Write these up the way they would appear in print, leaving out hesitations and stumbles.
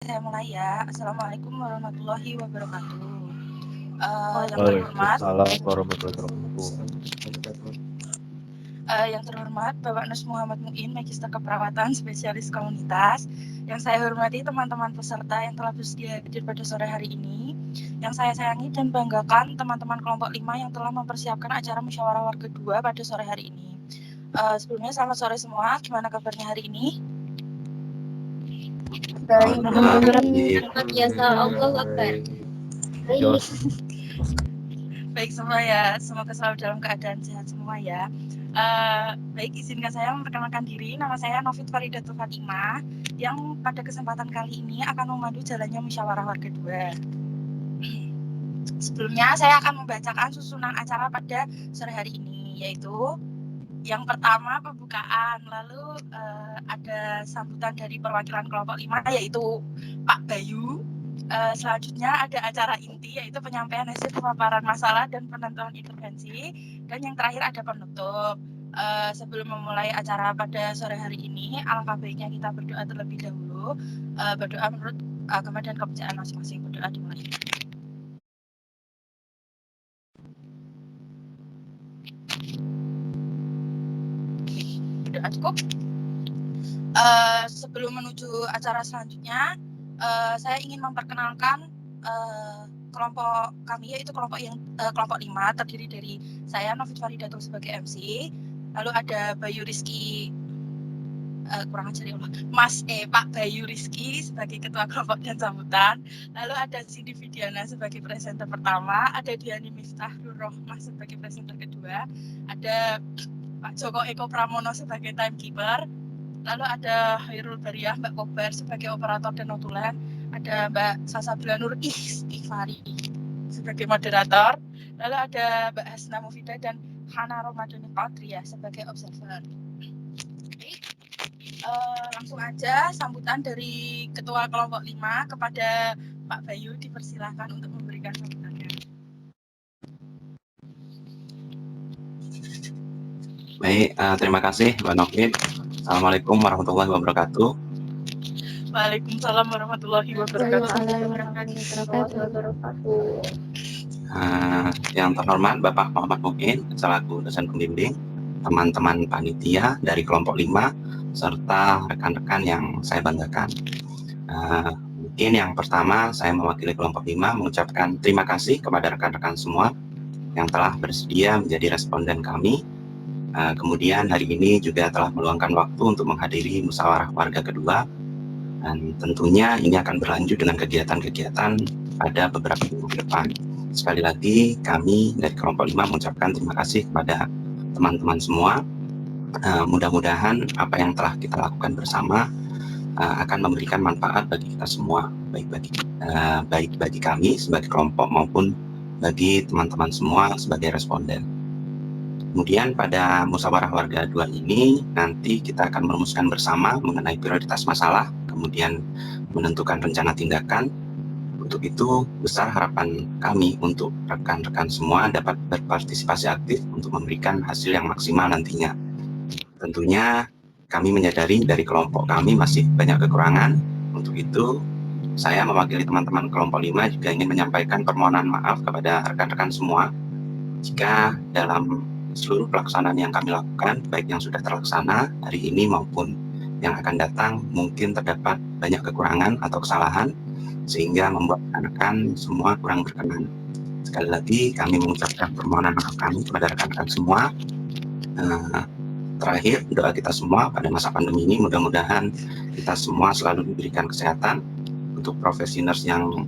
saya mulai ya. Assalamualaikum warahmatullahi wabarakatuh. Waalaikumsalam warahmatullahi wabarakatuh. Yang terhormat Bapak Nus Muhammad Muin, Magister Keperawatan, Spesialis Komunitas. Yang saya hormati teman-teman peserta yang telah bersedia hadir pada sore hari ini. Yang saya sayangi dan banggakan teman-teman kelompok 5 yang telah mempersiapkan acara musyawarah warga 2 pada sore hari ini. Sebelumnya selamat sore semua. Gimana kabarnya hari ini? Baik. Biasa Allah Akbar. Baik semua ya, semoga selalu dalam keadaan sehat semua ya. Baik, izinkan saya memperkenalkan diri. Nama saya Novit Faridatul Fatimah, yang pada kesempatan kali ini akan memandu jalannya musyawarah warga 2. Sebelumnya saya akan membacakan susunan acara pada sore hari ini, yaitu yang pertama pembukaan, lalu ada sambutan dari perwakilan kelompok 5 yaitu Pak Bayu. Selanjutnya ada acara inti yaitu penyampaian hasil pemaparan masalah dan penentuan intervensi, dan yang terakhir ada penutup. Sebelum memulai acara pada sore hari ini, alangkah baiknya kita berdoa terlebih dahulu. Berdoa menurut agama dan kepercayaan masing-masing. Berdoa dimulai. Berdoa cukup. Sebelum menuju acara selanjutnya, saya ingin memperkenalkan kelompok kami, yaitu kelompok 5, terdiri dari saya Novit Faridatul sebagai MC, lalu ada Bayu Rizky, kurang ajar ya Allah, Pak Bayu Rizky sebagai ketua kelompok dan sambutan, lalu ada Cindy Vidiana sebagai presenter pertama, ada Diani Miftahul Rohmah sebagai presenter kedua, ada Pak Joko Eko Pramono sebagai timekeeper, lalu ada Hairul Bariah, Mbak Kobar sebagai operator dan notulen, ada Mbak Sasabila Nur Istighfari sebagai moderator, lalu ada Mbak Hasna Mufida dan Hana Romadhani Qadriyah sebagai observer. Oke. Langsung aja sambutan dari Ketua Kelompok 5 kepada Pak Bayu, dipersilahkan untuk memberikan sambutannya. Baik, terima kasih Mbak Novit. Assalamualaikum warahmatullahi wabarakatuh. Waalaikumsalam warahmatullahi wabarakatuh. Yang terhormat Bapak Muhammad Muin selaku dosen pembimbing, teman-teman panitia dari kelompok 5, serta rekan-rekan yang saya banggakan. Mungkin yang pertama saya mewakili kelompok 5 mengucapkan terima kasih kepada rekan-rekan semua yang telah bersedia menjadi responden kami. Kemudian hari ini juga telah meluangkan waktu untuk menghadiri musyawarah warga kedua, dan tentunya ini akan berlanjut dengan kegiatan-kegiatan pada beberapa minggu ke depan. Sekali lagi kami dari kelompok 5 mengucapkan terima kasih kepada teman-teman semua. Mudah-mudahan apa yang telah kita lakukan bersama akan memberikan manfaat bagi kita semua, baik bagi kami sebagai kelompok maupun bagi teman-teman semua sebagai responden. Kemudian pada musyawarah warga 2 ini nanti kita akan merumuskan bersama mengenai prioritas masalah, kemudian menentukan rencana tindakan. Untuk itu besar harapan kami untuk rekan-rekan semua dapat berpartisipasi aktif untuk memberikan hasil yang maksimal nantinya. Tentunya kami menyadari dari kelompok kami masih banyak kekurangan. Untuk itu saya mewakili teman-teman kelompok 5 juga ingin menyampaikan permohonan maaf kepada rekan-rekan semua jika dalam seluruh pelaksanaan yang kami lakukan, baik yang sudah terlaksana hari ini maupun yang akan datang, mungkin terdapat banyak kekurangan atau kesalahan sehingga membuat rekan-rekan semua kurang berkenan. Sekali lagi kami mengucapkan permohonan maaf kami kepada rekan-rekan semua. Terakhir, doa kita semua pada masa pandemi ini mudah-mudahan kita semua selalu diberikan kesehatan. Untuk profesi nurse yang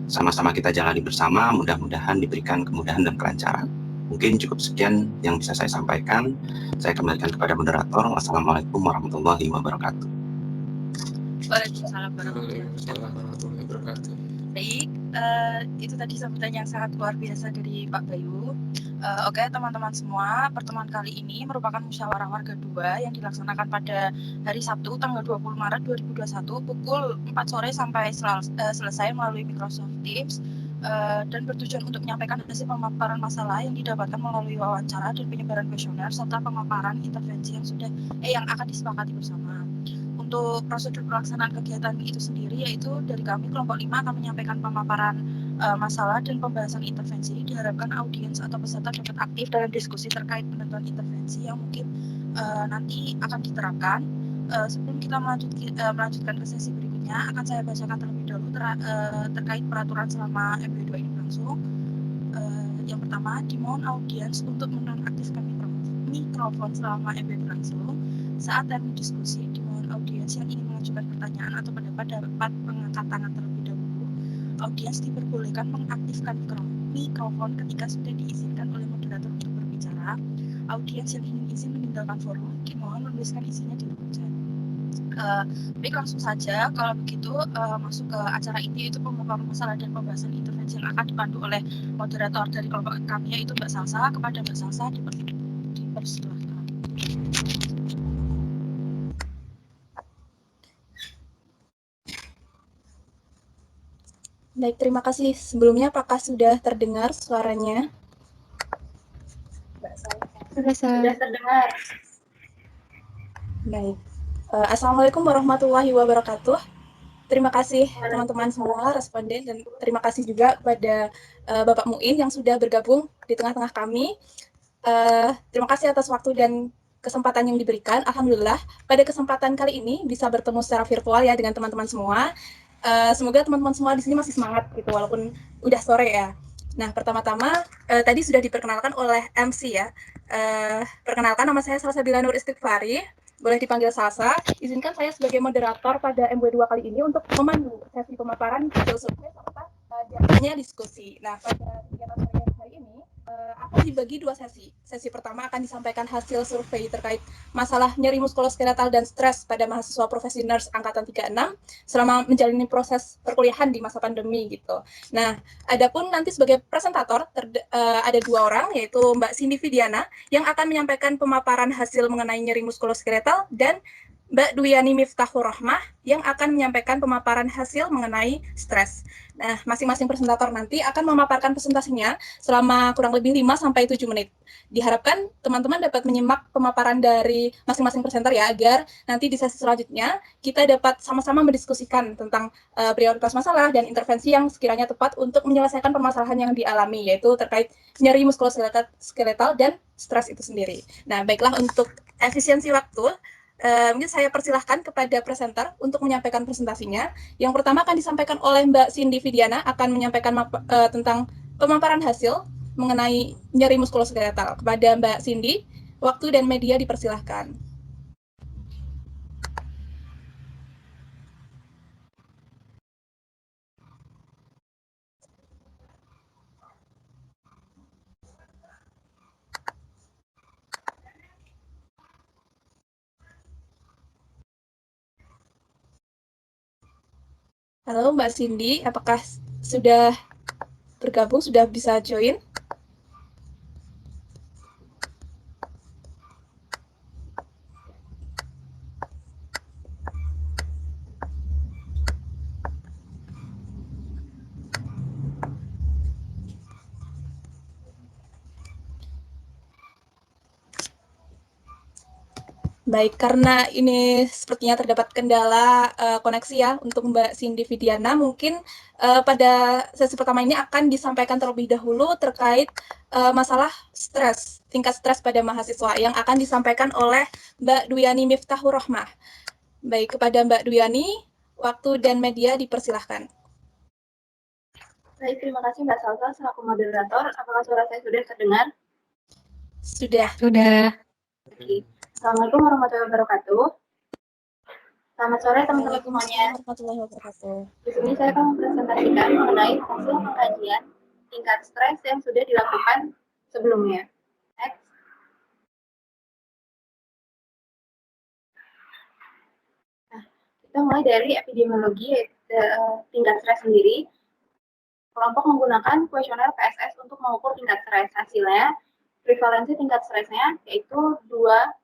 sama-sama kita jalani bersama, mudah-mudahan diberikan kemudahan dan kelancaran. Mungkin cukup sekian yang bisa saya sampaikan. Saya kembalikan kepada moderator. Wassalamualaikum warahmatullahi wabarakatuh. Waalaikumsalam warahmatullahi wabarakatuh. Baik, itu tadi sambutan yang sangat luar biasa dari Pak Bayu. Oke teman-teman semua, pertemuan kali ini merupakan musyawarah warga 2 yang dilaksanakan pada hari Sabtu tanggal 20 Maret 2021 pukul 4 sore sampai selesai melalui Microsoft Teams, dan bertujuan untuk menyampaikan hasil pemaparan masalah yang didapatkan melalui wawancara dan penyebaran kuesioner serta pemaparan intervensi yang akan disepakati bersama. untuk prosedur pelaksanaan kegiatan itu sendiri, yaitu dari kami kelompok 5 akan menyampaikan pemaparan masalah dan pembahasan intervensi. Diharapkan audiens atau peserta dapat aktif dalam diskusi terkait penentuan intervensi yang mungkin nanti akan diterapkan. Sebelum kita melanjutkan ke sesi berikutnya, akan saya bacakan terlebih dahulu terkait peraturan selama MW2 ini berlangsung. Yang pertama, dimohon audiens untuk menonaktifkan mikrofon selama MW berlangsung. Saat termin diskusi, dimohon audiens yang ingin mengajukan pertanyaan atau pendapat dapat mengangkat tangan terlebih dahulu. Audiens diperbolehkan mengaktifkan mikrofon ketika sudah diizinkan oleh moderator untuk berbicara. Audiens yang ingin izin meninggalkan forum, dimohon menuliskan isinya di kolom chat. Baik, langsung saja. Kalau begitu masuk ke acara inti, yaitu pemaparan masalah dan pembahasan intervensi yang akan dipandu oleh moderator dari kelompok kami, yaitu Mbak Salsa. Kepada Mbak Salsa dipersilahkan. Baik, terima kasih. Sebelumnya apakah sudah terdengar suaranya? Sudah terdengar. Baik. Assalamualaikum warahmatullahi wabarakatuh. Terima kasih teman-teman semua responden dan terima kasih juga kepada Bapak Muin yang sudah bergabung di tengah-tengah kami. Terima kasih atas waktu dan kesempatan yang diberikan. Alhamdulillah pada kesempatan kali ini bisa bertemu secara virtual ya dengan teman-teman semua. Semoga teman-teman semua di sini masih semangat gitu walaupun udah sore ya. Nah, pertama-tama tadi sudah diperkenalkan oleh MC ya. Perkenalkan, nama saya Salsabila Nur Istighfari. Boleh dipanggil Salsa. Izinkan saya sebagai moderator pada MW2 kali ini untuk memandu sesi pemaparan hasil survei serta diantaranya diskusi. Nah, pada kegiatan sore hari ini akan dibagi dua sesi. Sesi pertama akan disampaikan hasil survei terkait masalah nyeri muskuloskeletal dan stres pada mahasiswa profesi nurse angkatan 36 selama menjalani proses perkuliahan di masa pandemi gitu. Nah, adapun nanti sebagai presentator ada dua orang, yaitu Mbak Cindy Vidiana yang akan menyampaikan pemaparan hasil mengenai nyeri muskuloskeletal dan Mbak Dwiani Miftahur Rahmah yang akan menyampaikan pemaparan hasil mengenai stres. Nah, masing-masing presentator nanti akan memaparkan presentasinya selama kurang lebih 5-7 menit. Diharapkan teman-teman dapat menyimak pemaparan dari masing-masing presenter ya, agar nanti di sesi selanjutnya kita dapat sama-sama mendiskusikan tentang prioritas masalah dan intervensi yang sekiranya tepat untuk menyelesaikan permasalahan yang dialami, yaitu terkait nyeri muskuloskeletal dan stres itu sendiri. Nah, baiklah, untuk efisiensi waktu, mungkin saya persilahkan kepada presenter untuk menyampaikan presentasinya. Yang pertama akan disampaikan oleh Mbak Cindy Vidiana, akan menyampaikan tentang pemaparan hasil mengenai nyeri muskuloskeletal. Kepada Mbak Cindy, waktu dan media dipersilahkan. Halo Mbak Cindy, apakah sudah bergabung, sudah bisa join? Baik, karena ini sepertinya terdapat kendala koneksi ya untuk Mbak Cindy Vidiana, mungkin pada sesi pertama ini akan disampaikan terlebih dahulu terkait masalah stres, tingkat stres pada mahasiswa yang akan disampaikan oleh Mbak Dwiani Miftahur Rahmah. Baik, kepada Mbak Dwiani, waktu dan media dipersilahkan. Baik, terima kasih Mbak Salsa selaku moderator. Apakah suara saya sudah terdengar? Sudah. Oke. Assalamualaikum warahmatullahi wabarakatuh. Selamat sore teman-teman semuanya. Warahmatullahi wabarakatuh. Di sini saya akan mempresentasikan mengenai hasil pengkajian tingkat stres yang sudah dilakukan sebelumnya. Next. Nah, kita mulai dari epidemiologi tingkat stres sendiri. Kelompok menggunakan kuesioner PSS untuk mengukur tingkat stres. Hasilnya, prevalensi tingkat stresnya yaitu 2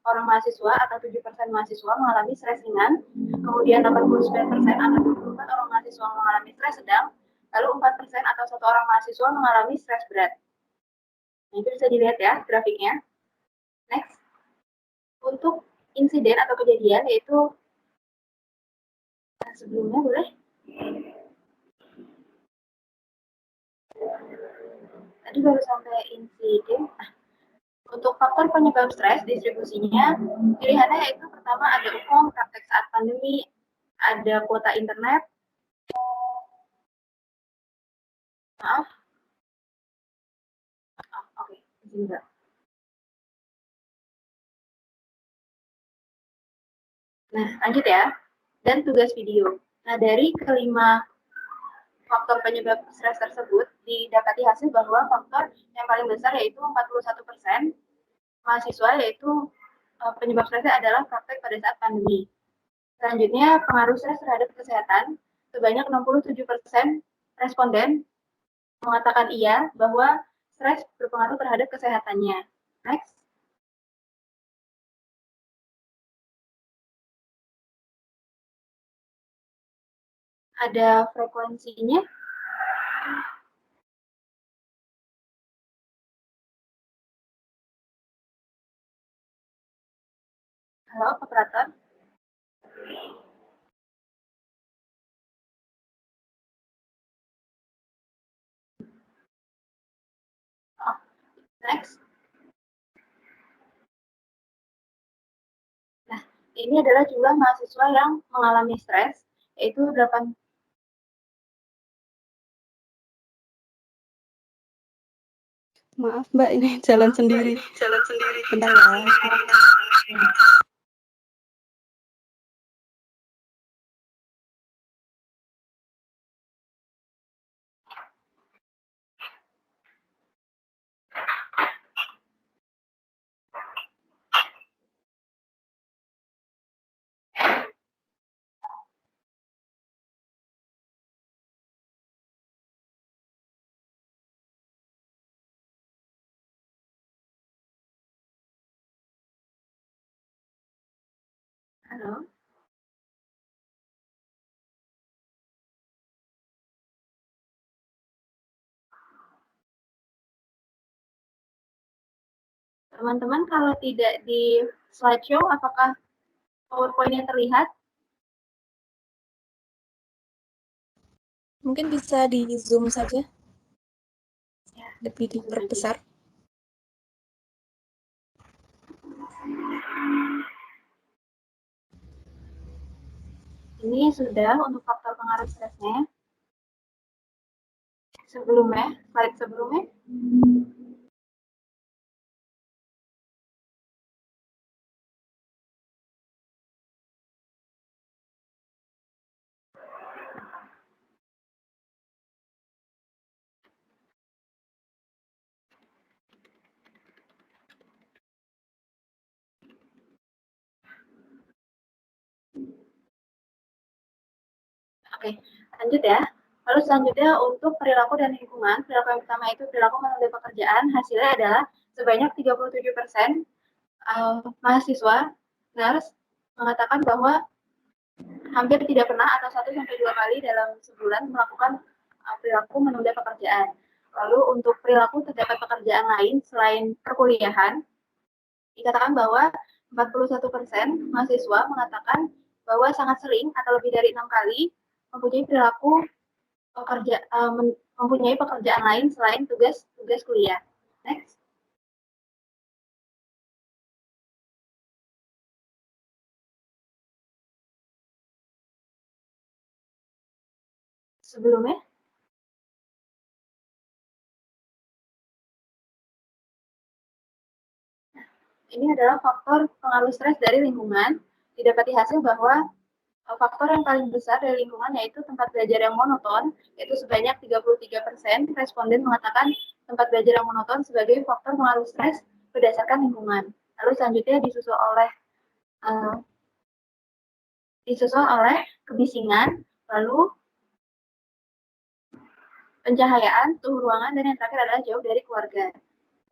orang mahasiswa atau 7% mahasiswa mengalami stres ringan, kemudian 89% atau 24 orang mahasiswa mengalami stres sedang, lalu 4% atau 1 orang mahasiswa mengalami stres berat. Nah, itu bisa dilihat ya grafiknya. Next. Untuk insiden atau kejadian yaitu sebelumnya boleh? Tadi baru sampai insiden. Untuk faktor penyebab stres distribusinya, pilihannya yaitu pertama ada UKOM, praktek saat pandemi, ada kuota internet. Maaf. Oke, izin Mbak. Nah, lanjut ya. Dan tugas video. Nah, dari kelima faktor penyebab stres tersebut, didapati hasil bahwa faktor yang paling besar yaitu 41% mahasiswa, yaitu penyebab stresnya adalah praktek pada saat pandemi. Selanjutnya, pengaruh stres terhadap kesehatan, sebanyak 67% responden mengatakan iya bahwa stres berpengaruh terhadap kesehatannya. Next. Ada frekuensinya. Halo, operator. Next. Nah, ini adalah jumlah mahasiswa yang mengalami stres, yaitu 8. Maaf Mbak, ini jalan sendiri. Bentar ya. Halo. Teman-teman, kalau tidak di slideshow, apakah PowerPoint-nya terlihat? Mungkin bisa di Zoom saja, lebih diperbesar. Ini sudah untuk faktor pengaruh stresnya. Sebelumnya, slide sebelumnya. Oke, lanjut ya. Lalu selanjutnya untuk perilaku dan lingkungan, perilaku yang pertama itu perilaku menunda pekerjaan, hasilnya adalah sebanyak 37% mahasiswa nurse mengatakan bahwa hampir tidak pernah atau 1-2 kali dalam sebulan melakukan perilaku menunda pekerjaan. Lalu untuk perilaku terdapat pekerjaan lain selain perkuliahan, dikatakan bahwa 41% mahasiswa mengatakan bahwa sangat sering atau lebih dari 6 kali mempunyai perilaku mempunyai pekerjaan lain selain tugas kuliah. Next. Sebelumnya. Ini adalah faktor pengaruh stres dari lingkungan. Didapati hasil bahwa faktor yang paling besar dari lingkungan yaitu tempat belajar yang monoton, yaitu sebanyak 33% responden mengatakan tempat belajar yang monoton sebagai faktor pengaruh stres berdasarkan lingkungan. Lalu selanjutnya disusul oleh kebisingan, lalu pencahayaan, suhu ruangan, dan yang terakhir adalah jauh dari keluarga.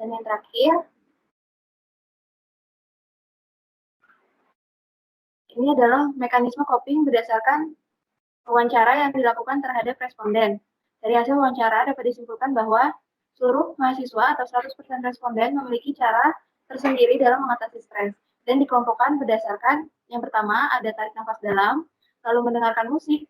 Dan yang terakhir, ini adalah mekanisme coping berdasarkan wawancara yang dilakukan terhadap responden. Dari hasil wawancara dapat disimpulkan bahwa seluruh mahasiswa atau 100% responden memiliki cara tersendiri dalam mengatasi stres dan dikelompokkan berdasarkan yang pertama ada tarik nafas dalam, lalu mendengarkan musik,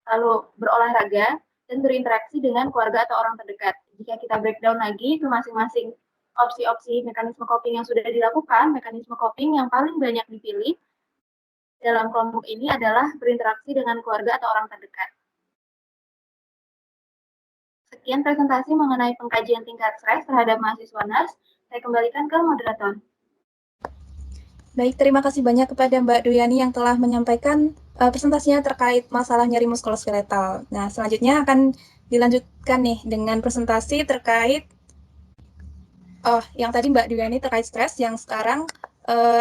lalu berolahraga, dan berinteraksi dengan keluarga atau orang terdekat. Jika kita breakdown lagi ke masing-masing opsi-opsi mekanisme coping yang sudah dilakukan, mekanisme coping yang paling banyak dipilih dalam kelompok ini adalah berinteraksi dengan keluarga atau orang terdekat. Sekian presentasi mengenai pengkajian tingkat stres terhadap mahasiswa NARS. Saya kembalikan ke moderator. Baik, terima kasih banyak kepada Mbak Duyani yang telah menyampaikan presentasinya terkait masalah nyeri muskuloskeletal. Nah, selanjutnya akan dilanjutkan nih dengan presentasi terkait yang tadi Mbak Duyani terkait stres, yang sekarang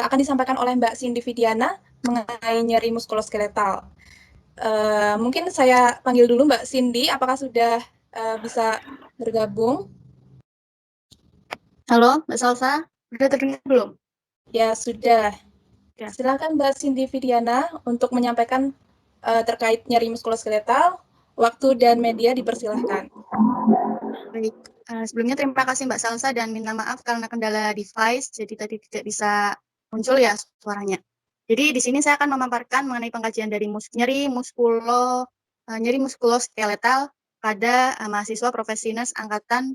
akan disampaikan oleh Mbak Cindy Vidiana mengenai nyeri muskuloskeletal. Mungkin saya panggil dulu Mbak Cindy, apakah sudah bisa bergabung? Halo, Mbak Salsa, sudah terdengar belum? Ya, sudah. Ya. Silakan Mbak Cindy Vidiana untuk menyampaikan terkait nyeri muskuloskeletal. Waktu dan media dipersilahkan. Baik, sebelumnya terima kasih Mbak Salsa dan minta maaf karena kendala device, jadi tadi tidak bisa muncul ya suaranya. Jadi di sini saya akan memaparkan mengenai pengkajian dari nyeri muskuloskeletal pada mahasiswa profesi NARS angkatan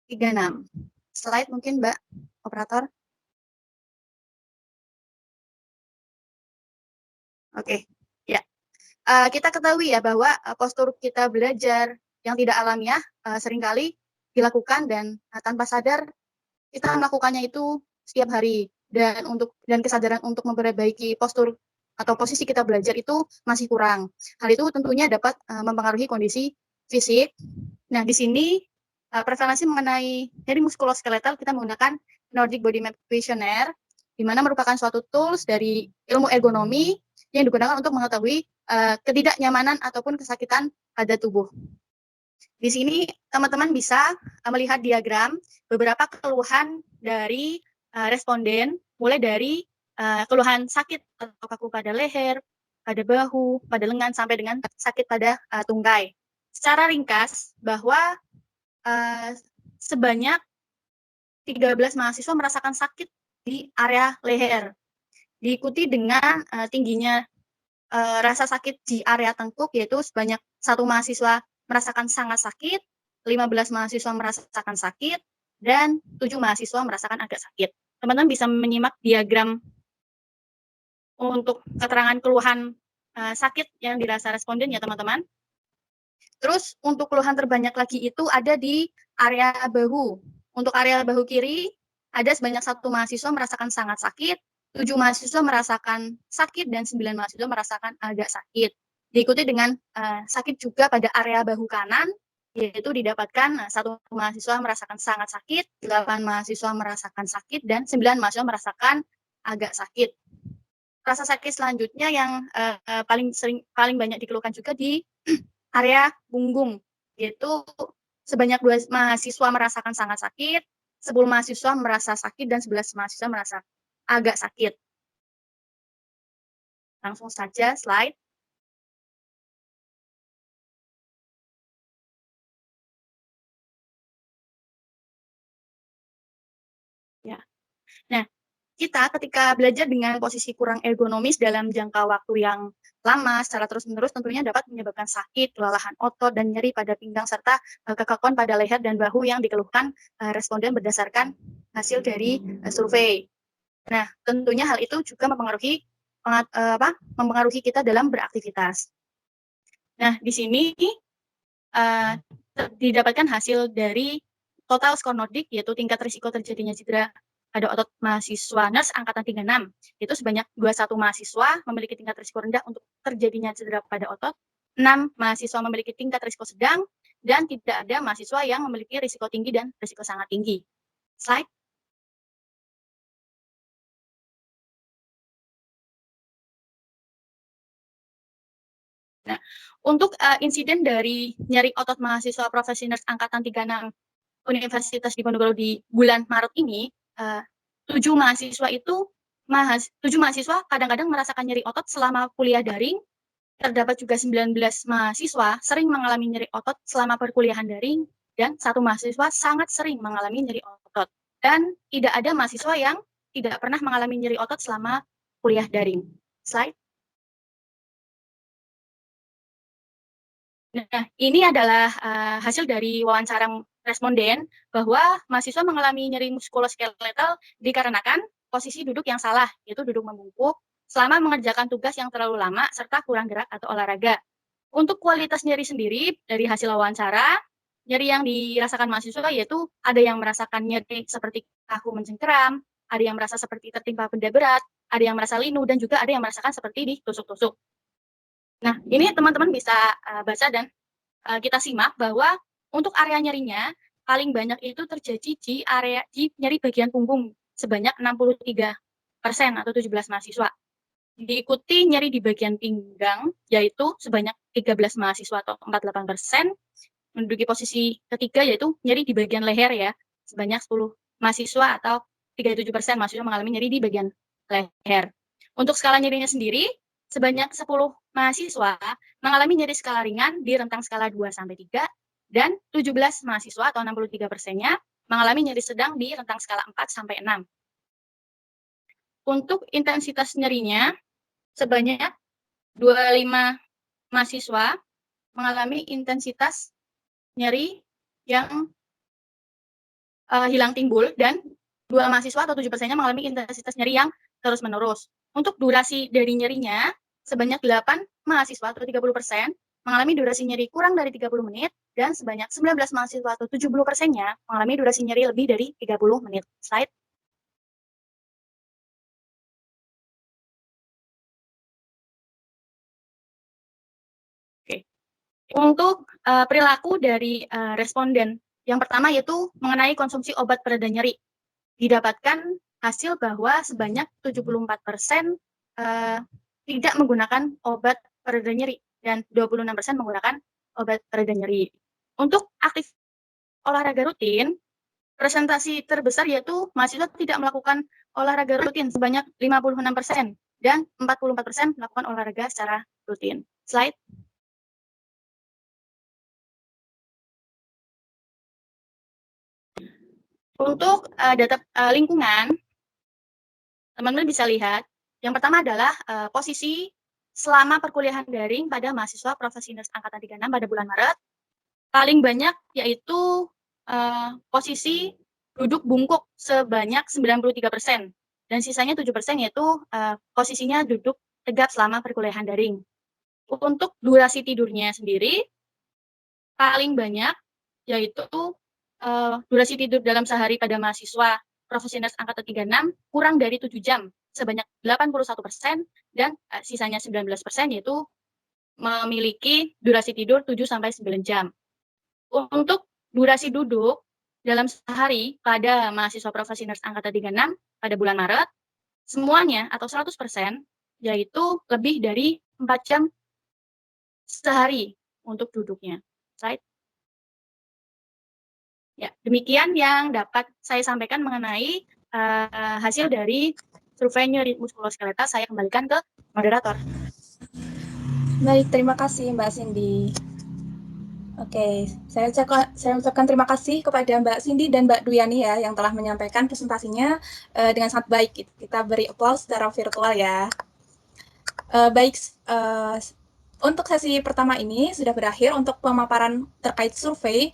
36. Slide mungkin Mbak Operator. Oke, ya. Kita ketahui ya bahwa postur kita belajar yang tidak alamiah seringkali dilakukan dan tanpa sadar kita melakukannya itu setiap hari, dan kesadaran untuk memperbaiki postur atau posisi kita belajar itu masih kurang. Hal itu tentunya dapat mempengaruhi kondisi fisik. Nah, di sini prevalensi mengenai nyeri muskuloskeletal kita menggunakan Nordic Body Map Questionnaire, di mana merupakan suatu tools dari ilmu ergonomi yang digunakan untuk mengetahui ketidaknyamanan ataupun kesakitan pada tubuh. Di sini teman-teman bisa melihat diagram beberapa keluhan dari responden, mulai dari keluhan sakit atau kaku pada leher, pada bahu, pada lengan, sampai dengan sakit pada tungkai. Secara ringkas, bahwa sebanyak 13 mahasiswa merasakan sakit di area leher, diikuti dengan tingginya rasa sakit di area tengkuk, yaitu sebanyak 1 mahasiswa merasakan sangat sakit, 15 mahasiswa merasakan sakit, dan 7 mahasiswa merasakan agak sakit. Teman-teman bisa menyimak diagram untuk keterangan keluhan sakit yang dirasa responden ya teman-teman. Terus untuk keluhan terbanyak lagi itu ada di area bahu. Untuk area bahu kiri ada sebanyak 1 mahasiswa merasakan sangat sakit, 7 mahasiswa merasakan sakit, dan 9 mahasiswa merasakan agak sakit. Diikuti dengan sakit juga pada area bahu kanan, yaitu didapatkan 1 mahasiswa merasakan sangat sakit, 8 mahasiswa merasakan sakit, dan 9 mahasiswa merasakan agak sakit. Rasa sakit selanjutnya yang paling banyak dikeluhkan juga di area punggung, yaitu sebanyak 2 mahasiswa merasakan sangat sakit, 10 mahasiswa merasa sakit, dan 11 mahasiswa merasa agak sakit. Langsung saja slide. Ya. Nah, kita ketika belajar dengan posisi kurang ergonomis dalam jangka waktu yang lama secara terus-menerus tentunya dapat menyebabkan sakit, kelelahan otot, dan nyeri pada pinggang, serta kekakuan pada leher dan bahu yang dikeluhkan responden berdasarkan hasil dari survei. Nah, tentunya hal itu juga mempengaruhi kita dalam beraktivitas. Nah, di sini didapatkan hasil dari total skor Nordic, yaitu tingkat risiko terjadinya cedera pada otot mahasiswa NARS angkatan 36. Itu sebanyak 21 mahasiswa memiliki tingkat risiko rendah untuk terjadinya cedera pada otot, 6 mahasiswa memiliki tingkat risiko sedang, dan tidak ada mahasiswa yang memiliki risiko tinggi dan risiko sangat tinggi. Slide. Nah, untuk insiden dari nyeri otot mahasiswa profesi NARS angkatan 36 Universitas Diponegoro di bulan Maret ini, 7 mahasiswa kadang-kadang merasakan nyeri otot selama kuliah daring. Terdapat juga 19 mahasiswa sering mengalami nyeri otot selama perkuliahan daring, dan 1 mahasiswa sangat sering mengalami nyeri otot. Dan tidak ada mahasiswa yang tidak pernah mengalami nyeri otot selama kuliah daring. Slide. Nah, ini adalah hasil dari wawancara responden bahwa mahasiswa mengalami nyeri muskuloskeletal dikarenakan posisi duduk yang salah, yaitu duduk membungkuk, selama mengerjakan tugas yang terlalu lama serta kurang gerak atau olahraga. Untuk kualitas nyeri sendiri dari hasil wawancara, nyeri yang dirasakan mahasiswa yaitu ada yang merasakan nyeri seperti kaku mencengkeram, ada yang merasa seperti tertimpa benda berat, ada yang merasa linu, dan juga ada yang merasakan seperti ditusuk-tusuk. Nah, ini teman-teman bisa baca dan kita simak bahwa untuk area nyerinya paling banyak itu terjadi di nyeri bagian punggung sebanyak 63% atau 17 mahasiswa. Diikuti nyeri di bagian pinggang yaitu sebanyak 13 mahasiswa atau 48%. Menduduki posisi ketiga yaitu nyeri di bagian leher ya, sebanyak 10 mahasiswa atau 37% mahasiswa mengalami nyeri di bagian leher. Untuk skala nyerinya sendiri, sebanyak 10 mahasiswa mengalami nyeri skala ringan di rentang skala 2-3, dan 17 mahasiswa atau 63%-nya mengalami nyeri sedang di rentang skala 4-6. Untuk intensitas nyerinya, sebanyak 25 mahasiswa mengalami intensitas nyeri yang hilang timbul, dan 2 mahasiswa atau 7%-nya mengalami intensitas nyeri yang terus-menerus. Untuk durasi dari nyerinya, sebanyak 8 mahasiswa atau 30% mengalami durasi nyeri kurang dari 30 menit, dan sebanyak 19 mahasiswa atau 70%-nya mengalami durasi nyeri lebih dari 30 menit. Slide. Oke. Untuk perilaku dari responden, yang pertama yaitu mengenai konsumsi obat pereda nyeri. Didapatkan hasil bahwa sebanyak 74% tidak menggunakan obat pereda nyeri dan 26% menggunakan obat pereda nyeri. Untuk aktif olahraga rutin, presentasi terbesar yaitu mahasiswa tidak melakukan olahraga rutin sebanyak 56% dan 44% melakukan olahraga secara rutin. Slide. Untuk data lingkungan, teman-teman bisa lihat, yang pertama adalah posisi selama perkuliahan daring pada mahasiswa Profesi Nurse Angkatan 36 pada bulan Maret. Paling banyak yaitu posisi duduk bungkuk sebanyak 93%, dan sisanya 7% yaitu posisinya duduk tegap selama perkuliahan daring. Untuk durasi tidurnya sendiri, paling banyak yaitu durasi tidur dalam sehari pada mahasiswa Profesi Nurse Angkatan 36 kurang dari 7 jam, sebanyak 81%, dan sisanya 19% yaitu memiliki durasi tidur 7-9 jam. Untuk durasi duduk dalam sehari pada mahasiswa Profesi Nurse Angkatan 36 pada bulan Maret, semuanya atau 100% yaitu lebih dari 4 jam sehari untuk duduknya. Slide. Ya, demikian yang dapat saya sampaikan mengenai hasil dari survei nyeri muskuloskeletal. Saya kembalikan ke moderator. Baik, terima kasih Mbak Cindy. Oke, saya ucapkan terima kasih kepada Mbak Cindy dan Mbak Duyani ya yang telah menyampaikan presentasinya dengan sangat baik. Kita beri aplaus secara virtual ya. Baik, untuk sesi pertama ini sudah berakhir untuk pemaparan terkait survei,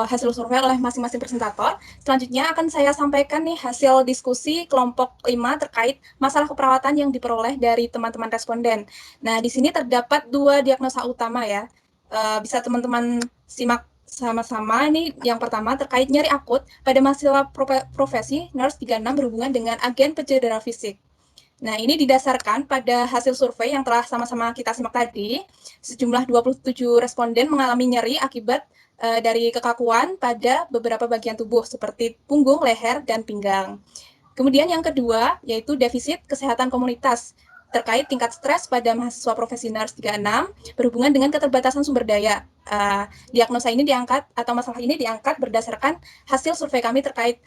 hasil survei oleh masing-masing presentator. Selanjutnya akan saya sampaikan nih hasil diskusi kelompok 5 terkait masalah keperawatan yang diperoleh dari teman-teman responden. Nah, di sini terdapat 2 diagnosa utama ya. Bisa teman-teman simak sama-sama. Ini yang pertama terkait nyeri akut pada mahasiswa profesi nurse 36 berhubungan dengan agen pencedera fisik. Nah, ini didasarkan pada hasil survei yang telah sama-sama kita simak tadi. Sejumlah 27 responden mengalami nyeri akibat dari kekakuan pada beberapa bagian tubuh seperti punggung, leher, dan pinggang. Kemudian yang kedua yaitu defisit kesehatan komunitas terkait tingkat stres pada mahasiswa Profesi Nurse 36 berhubungan dengan keterbatasan sumber daya. Diagnosa ini diangkat atau masalah ini diangkat berdasarkan hasil survei kami terkait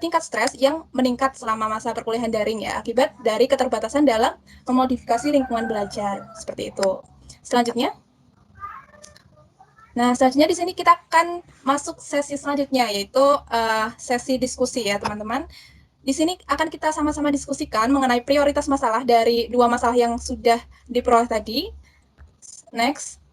tingkat stres yang meningkat selama masa perkuliahan daring ya akibat dari keterbatasan dalam memodifikasi lingkungan belajar seperti itu. Selanjutnya, di sini kita akan masuk sesi selanjutnya yaitu sesi diskusi ya teman-teman. Di sini akan kita sama-sama diskusikan mengenai prioritas masalah dari 2 masalah yang sudah diperoleh tadi. Next.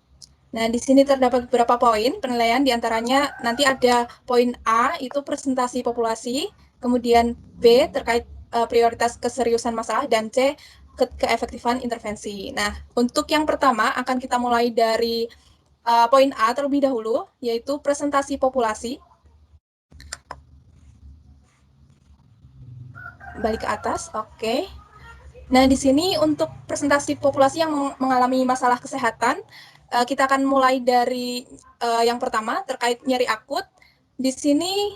Nah, di sini terdapat beberapa poin penilaian, diantaranya nanti ada poin A, itu presentasi populasi, kemudian B, terkait prioritas keseriusan masalah, dan C, keefektifan intervensi. Nah, untuk yang pertama akan kita mulai dari poin A terlebih dahulu, yaitu presentasi populasi. Balik ke atas, oke. Nah, di sini untuk presentasi populasi yang mengalami masalah kesehatan, kita akan mulai dari yang pertama terkait nyeri akut. Di sini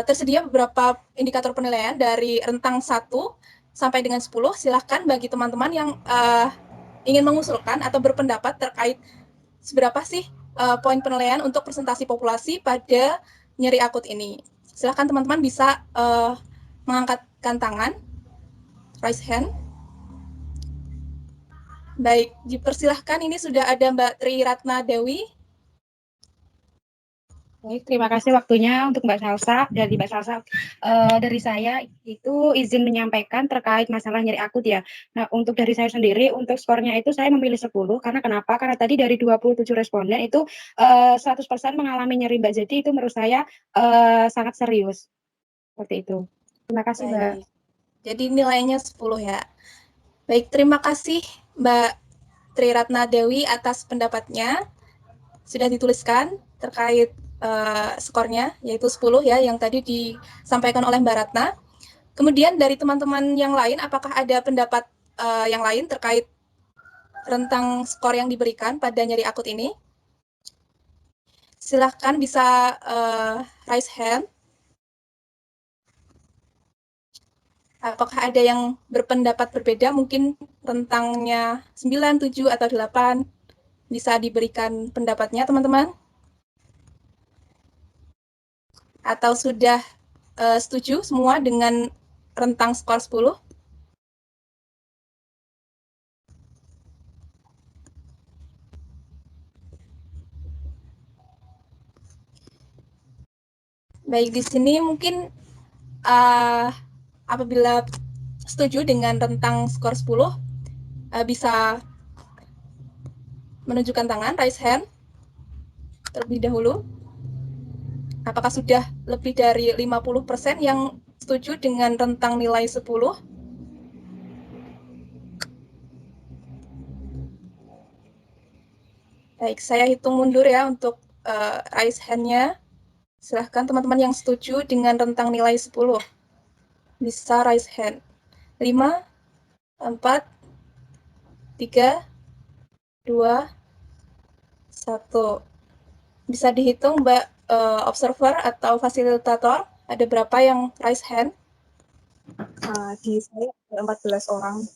tersedia beberapa indikator penilaian dari rentang 1 sampai dengan 10. Silahkan bagi teman-teman yang ingin mengusulkan atau berpendapat terkait seberapa sih poin penilaian untuk presentasi populasi pada nyeri akut ini. Silahkan teman-teman bisa mengangkatkan tangan, raise hand. Baik, dipersilahkan, ini sudah ada Mbak Tri Ratna Dewi. Baik, terima kasih waktunya untuk Mbak Salsa. Dari Mbak Salsa, dari saya itu izin menyampaikan terkait masalah nyeri akut ya. Nah, untuk dari saya sendiri, untuk skornya itu saya memilih 10, karena kenapa? Karena tadi dari 27 responden itu 100% mengalami nyeri Mbak, jadi itu menurut saya sangat serius. Seperti itu. Terima kasih Mbak. Baik. Jadi nilainya 10 ya. Baik, terima kasih Mbak Tri Ratna Dewi atas pendapatnya. Sudah dituliskan terkait skornya, yaitu 10 ya, yang tadi disampaikan oleh Mbak Ratna. Kemudian dari teman-teman yang lain, apakah ada pendapat yang lain terkait rentang skor yang diberikan pada nyeri akut ini? Silahkan bisa raise hand. Apakah ada yang berpendapat berbeda, mungkin rentangnya 9, 7, atau 8, bisa diberikan pendapatnya teman-teman? Atau sudah setuju semua dengan rentang skor 10? Baik, di sini mungkin apabila setuju dengan rentang skor 10, bisa menunjukkan tangan, raise hand terlebih dahulu. Apakah sudah lebih dari 50% yang setuju dengan rentang nilai 10? Baik, saya hitung mundur ya untuk raise hand-nya. Silahkan teman-teman yang setuju dengan rentang nilai 10. Bisa raise hand. 5, 4, 3, 2, 1. Bisa dihitung Mbak observer atau fasilitator, ada berapa yang raise hand? Di saya ada 14 orang.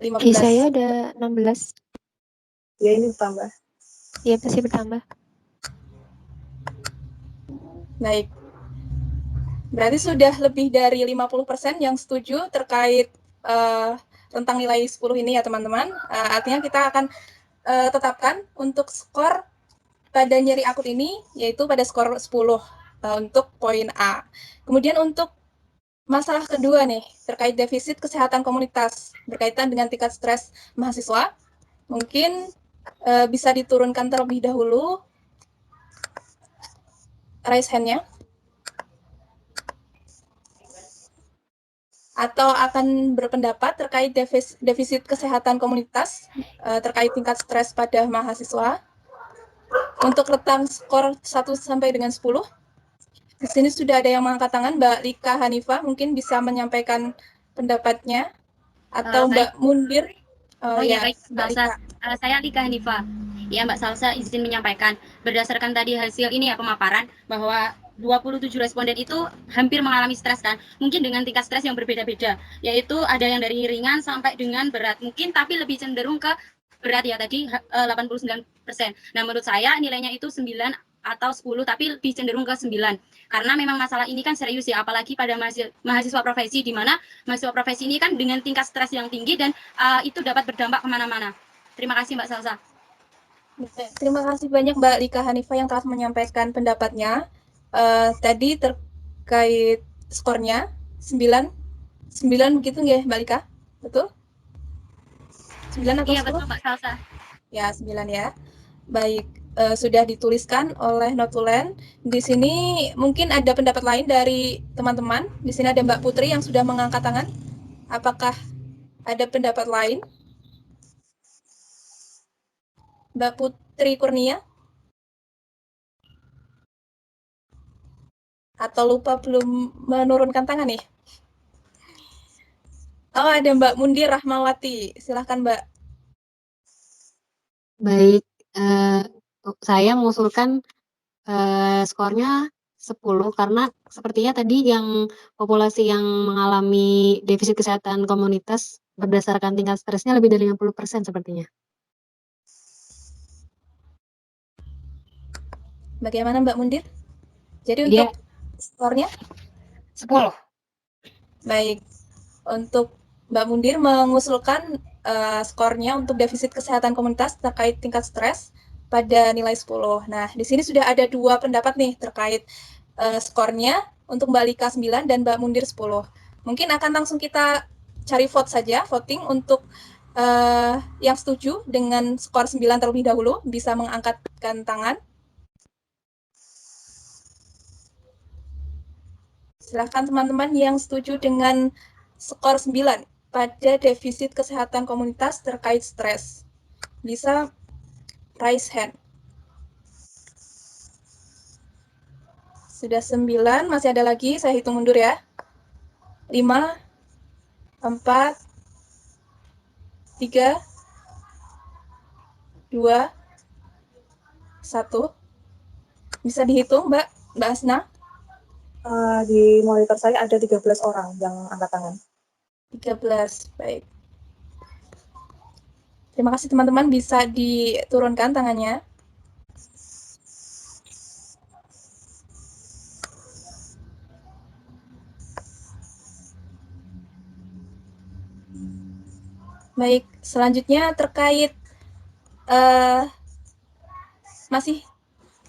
15. Di saya ada 16. Ya, ini bertambah. Ya, pasti bertambah. Baik. Berarti sudah lebih dari 50% yang setuju terkait rentang nilai 10 ini ya teman-teman. Artinya kita akan tetapkan untuk skor pada nyeri akut ini, yaitu pada skor 10 untuk poin A. Kemudian untuk masalah kedua nih, terkait defisit kesehatan komunitas berkaitan dengan tingkat stres mahasiswa. Mungkin bisa diturunkan terlebih dahulu raise hand-nya. Atau akan berpendapat terkait defisit kesehatan komunitas terkait tingkat stres pada mahasiswa. Untuk rentang skor 1 sampai dengan 10. Di sini sudah ada yang mengangkat tangan, Mbak Lika Hanifah, mungkin bisa menyampaikan pendapatnya. Atau Mbak Mundir. Ya baik, Mbak Salsa. Saya Lika Hanifah. Ya, Mbak Salsa izin menyampaikan, berdasarkan tadi hasil ini ya pemaparan, bahwa 27 responden itu hampir mengalami stres kan, mungkin dengan tingkat stres yang berbeda-beda, yaitu ada yang dari ringan sampai dengan berat, mungkin tapi lebih cenderung ke berat ya tadi 89%. Nah, menurut saya nilainya itu 9 atau 10, tapi lebih cenderung ke 9. Karena memang masalah ini kan serius ya, apalagi pada mahasiswa profesi, di mana mahasiswa profesi ini kan dengan tingkat stres yang tinggi dan itu dapat berdampak kemana-mana. Terima kasih Mbak Salsa. Terima kasih banyak Mbak Lika Hanifah yang telah menyampaikan pendapatnya. Tadi terkait skornya 9 begitu ya Mbak Lika? Betul? 9 atau 10? Iya betul Mbak Salsa. Ya, 9 ya. Baik, sudah dituliskan oleh notulen. Di sini mungkin ada pendapat lain dari teman-teman. Di sini ada Mbak Putri yang sudah mengangkat tangan. Apakah ada pendapat lain? Mbak Putri Kurnia? Atau lupa belum menurunkan tangan nih? Oh, ada Mbak Mundi Rahmawati. Silahkan, Mbak. Baik, saya mengusulkan skornya 10 karena sepertinya tadi yang populasi yang mengalami defisit kesehatan komunitas berdasarkan tingkat stresnya lebih dari 50% sepertinya. Bagaimana Mbak Mundir? Jadi Dia untuk skornya? 10. Baik, untuk Mbak Mundir mengusulkan skornya untuk defisit kesehatan komunitas terkait tingkat stres pada nilai 10. Nah, di sini sudah ada 2 pendapat nih terkait skornya untuk Mbak Lika 9 dan Mbak Mundir 10. Mungkin akan langsung kita cari vote saja, voting untuk yang setuju dengan skor 9 terlebih dahulu, bisa mengangkatkan tangan. Silakan teman-teman yang setuju dengan skor 9 pada defisit kesehatan komunitas terkait stres. Bisa raise hand. Sudah 9, masih ada lagi, saya hitung mundur ya. 5, 4, 3, 2, 1. Bisa dihitung, Mbak Asna? Di monitor saya ada 13 orang yang angkat tangan. 13, baik. Terima kasih teman-teman, bisa diturunkan tangannya. Baik, selanjutnya terkait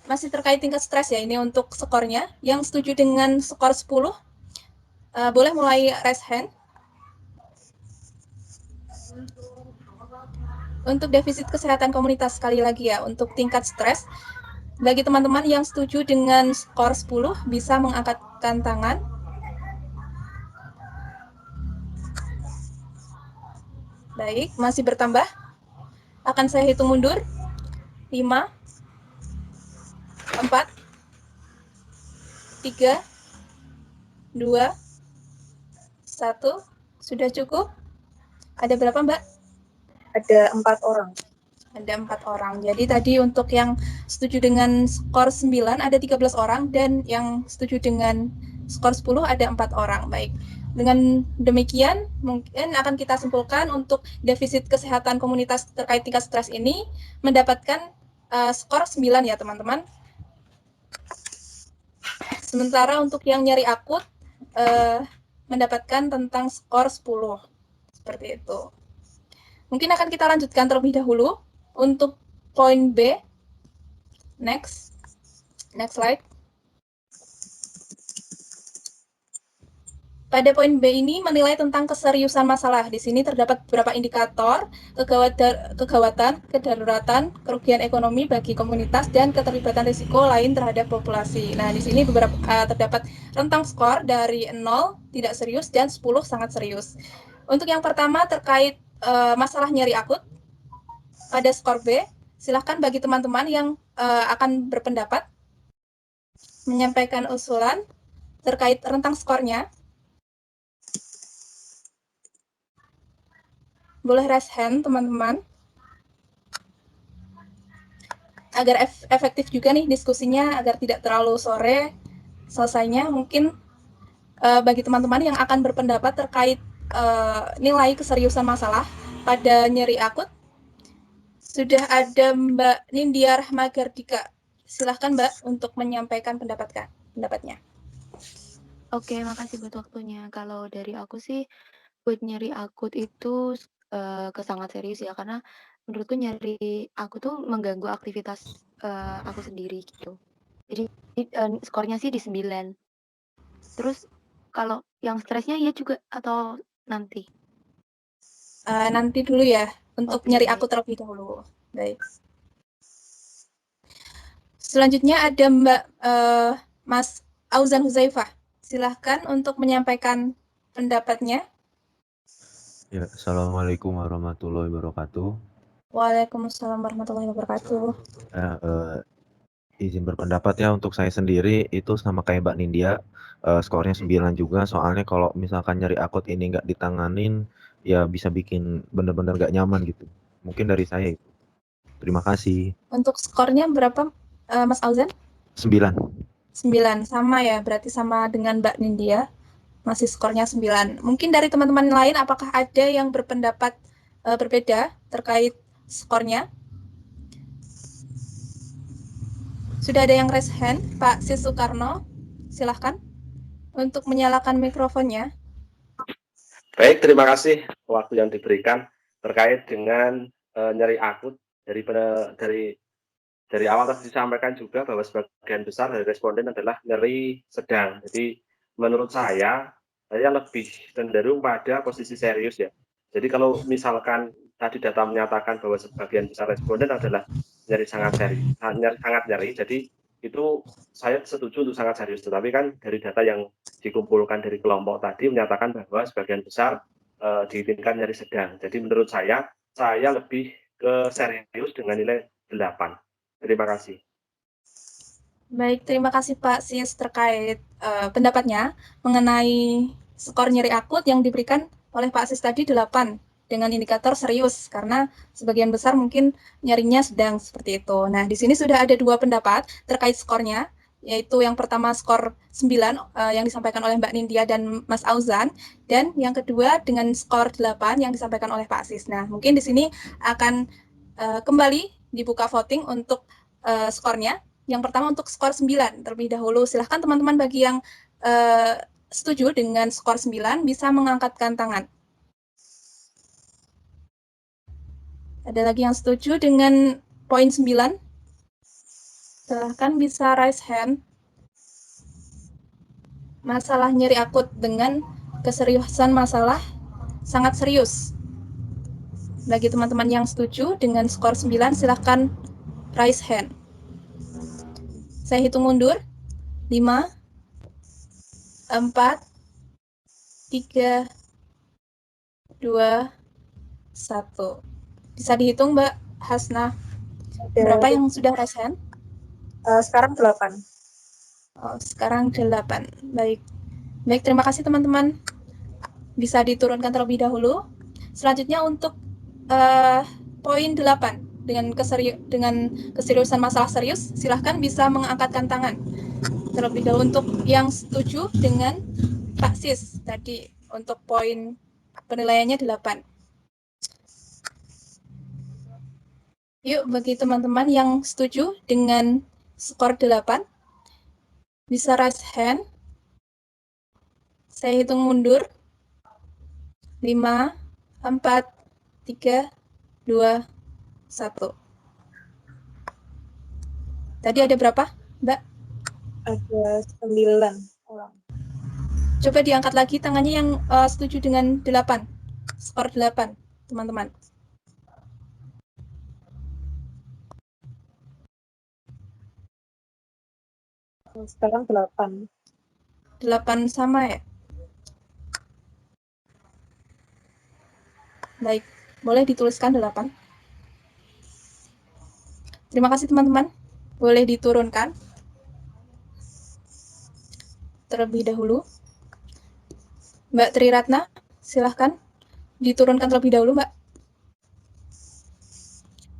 masih terkait tingkat stres ya, ini untuk skornya. Yang setuju dengan skor 10, boleh mulai raise hand. Untuk defisit kesehatan komunitas, sekali lagi ya, untuk tingkat stres, bagi teman-teman yang setuju dengan skor 10, bisa mengangkatkan tangan. Baik, masih bertambah. Akan saya hitung mundur. 5, 4, 3, 2, 1. Sudah cukup? Ada berapa, Mbak? Ada 4 orang. Ada 4 orang. Jadi tadi untuk yang setuju dengan skor 9 ada 13 orang dan yang setuju dengan skor 10 ada 4 orang. Baik. Dengan demikian mungkin akan kita simpulkan untuk defisit kesehatan komunitas terkait tingkat stres ini mendapatkan skor 9 ya, teman-teman. Sementara untuk yang nyeri akut mendapatkan tentang skor 10. Seperti itu. Mungkin akan kita lanjutkan terlebih dahulu untuk poin B. Next slide. Pada poin B ini menilai tentang keseriusan masalah. Di sini terdapat beberapa indikator kegawatan, kedaruratan, kerugian ekonomi bagi komunitas, dan keterlibatan risiko lain terhadap populasi. Nah, di sini beberapa terdapat rentang skor dari 0, tidak serius, dan 10, sangat serius. Untuk yang pertama terkait masalah nyeri akut, pada skor B, silahkan bagi teman-teman yang akan berpendapat menyampaikan usulan terkait rentang skornya. Boleh raise hand, teman-teman. Agar efektif juga nih diskusinya, agar tidak terlalu sore selesainya, mungkin bagi teman-teman yang akan berpendapat terkait nilai keseriusan masalah pada nyeri akut, sudah ada Mbak Nindya Rahmagardika. Silahkan Mbak untuk menyampaikan pendapatnya. Oke, makasih buat waktunya. Kalau dari aku sih, buat nyeri akut itu sangat serius ya, karena menurutku nyeri aku tuh mengganggu aktivitas aku sendiri gitu. Jadi skornya sih di 9. Terus kalau yang stresnya ya juga atau nanti? Nanti dulu ya, untuk Oke. nyeri akut terlebih dahulu. Baik. Selanjutnya ada Mbak Mas Auzan Huzaifah. Silahkan untuk menyampaikan pendapatnya. Ya, Assalamualaikum warahmatullahi wabarakatuh. Waalaikumsalam warahmatullahi wabarakatuh. Izin berpendapat ya untuk saya sendiri itu sama kayak Mbak Nindya, skornya 9 juga. Soalnya kalau misalkan nyari akut ini nggak ditanganin, ya bisa bikin bener-bener nggak nyaman gitu. Mungkin dari saya itu. Terima kasih. Untuk skornya berapa, Mas Auzan? 9. 9, sama ya, berarti sama dengan Mbak Nindya, masih skornya 9. Mungkin dari teman-teman lain apakah ada yang berpendapat berbeda terkait skornya? Sudah ada yang raise hand, Pak Sis Soekarno, silahkan untuk menyalakan mikrofonnya. Baik, terima kasih waktu yang diberikan terkait dengan nyeri akut dari awal tadi disampaikan juga bahwa sebagian besar dari responden adalah nyeri sedang. Jadi menurut saya lebih cenderung pada posisi serius ya. Jadi kalau misalkan tadi data menyatakan bahwa sebagian besar responden adalah nyeri sangat nyeri. Jadi itu saya setuju untuk sangat serius. Tetapi kan dari data yang dikumpulkan dari kelompok tadi menyatakan bahwa sebagian besar di tingkat nyeri sedang. Jadi menurut saya lebih ke serius dengan nilai 8. Terima kasih. Baik, terima kasih Pak Sis terkait pendapatnya mengenai skor nyeri akut yang diberikan oleh Pak Sis tadi 8 dengan indikator serius karena sebagian besar mungkin nyerinya sedang seperti itu. Nah, di sini sudah ada 2 pendapat terkait skornya, yaitu yang pertama skor 9 yang disampaikan oleh Mbak Nindya dan Mas Auzan, dan yang kedua dengan skor 8 yang disampaikan oleh Pak Sis. Nah, mungkin di sini akan kembali dibuka voting untuk skornya. Yang pertama untuk skor 9 terlebih dahulu. Silahkan teman-teman bagi yang setuju dengan skor 9 bisa mengangkatkan tangan. Ada lagi yang setuju dengan poin 9? Silahkan bisa raise hand. Masalah nyeri akut dengan keseriusan masalah sangat serius. Bagi teman-teman yang setuju dengan skor 9, silahkan raise hand. Saya hitung mundur. 5, 4, 3, 2, 1. Bisa dihitung Mbak Hasna. Berapa yang sudah raise hand? Sekarang 8. Oh, sekarang 8. Baik. Baik, terima kasih teman-teman. Bisa diturunkan terlebih dahulu. Selanjutnya untuk poin 8 dengan keseriusan masalah serius, silahkan bisa mengangkatkan tangan. Terlebih dahulu untuk yang setuju dengan Pak Sis tadi untuk poin penilaiannya 8. Yuk, bagi teman-teman yang setuju dengan skor 8, bisa raise hand. Saya hitung mundur. 5, 4, 3, 2, 1. Tadi ada berapa, Mbak? Ada 9 orang. Coba diangkat lagi tangannya yang setuju dengan 8. Skor 8, teman-teman. Sekarang 8. 8 sama ya? Baik, boleh dituliskan 8. Terima kasih teman-teman. Boleh diturunkan terlebih dahulu. Mbak Triratna, silahkan diturunkan terlebih dahulu, Mbak.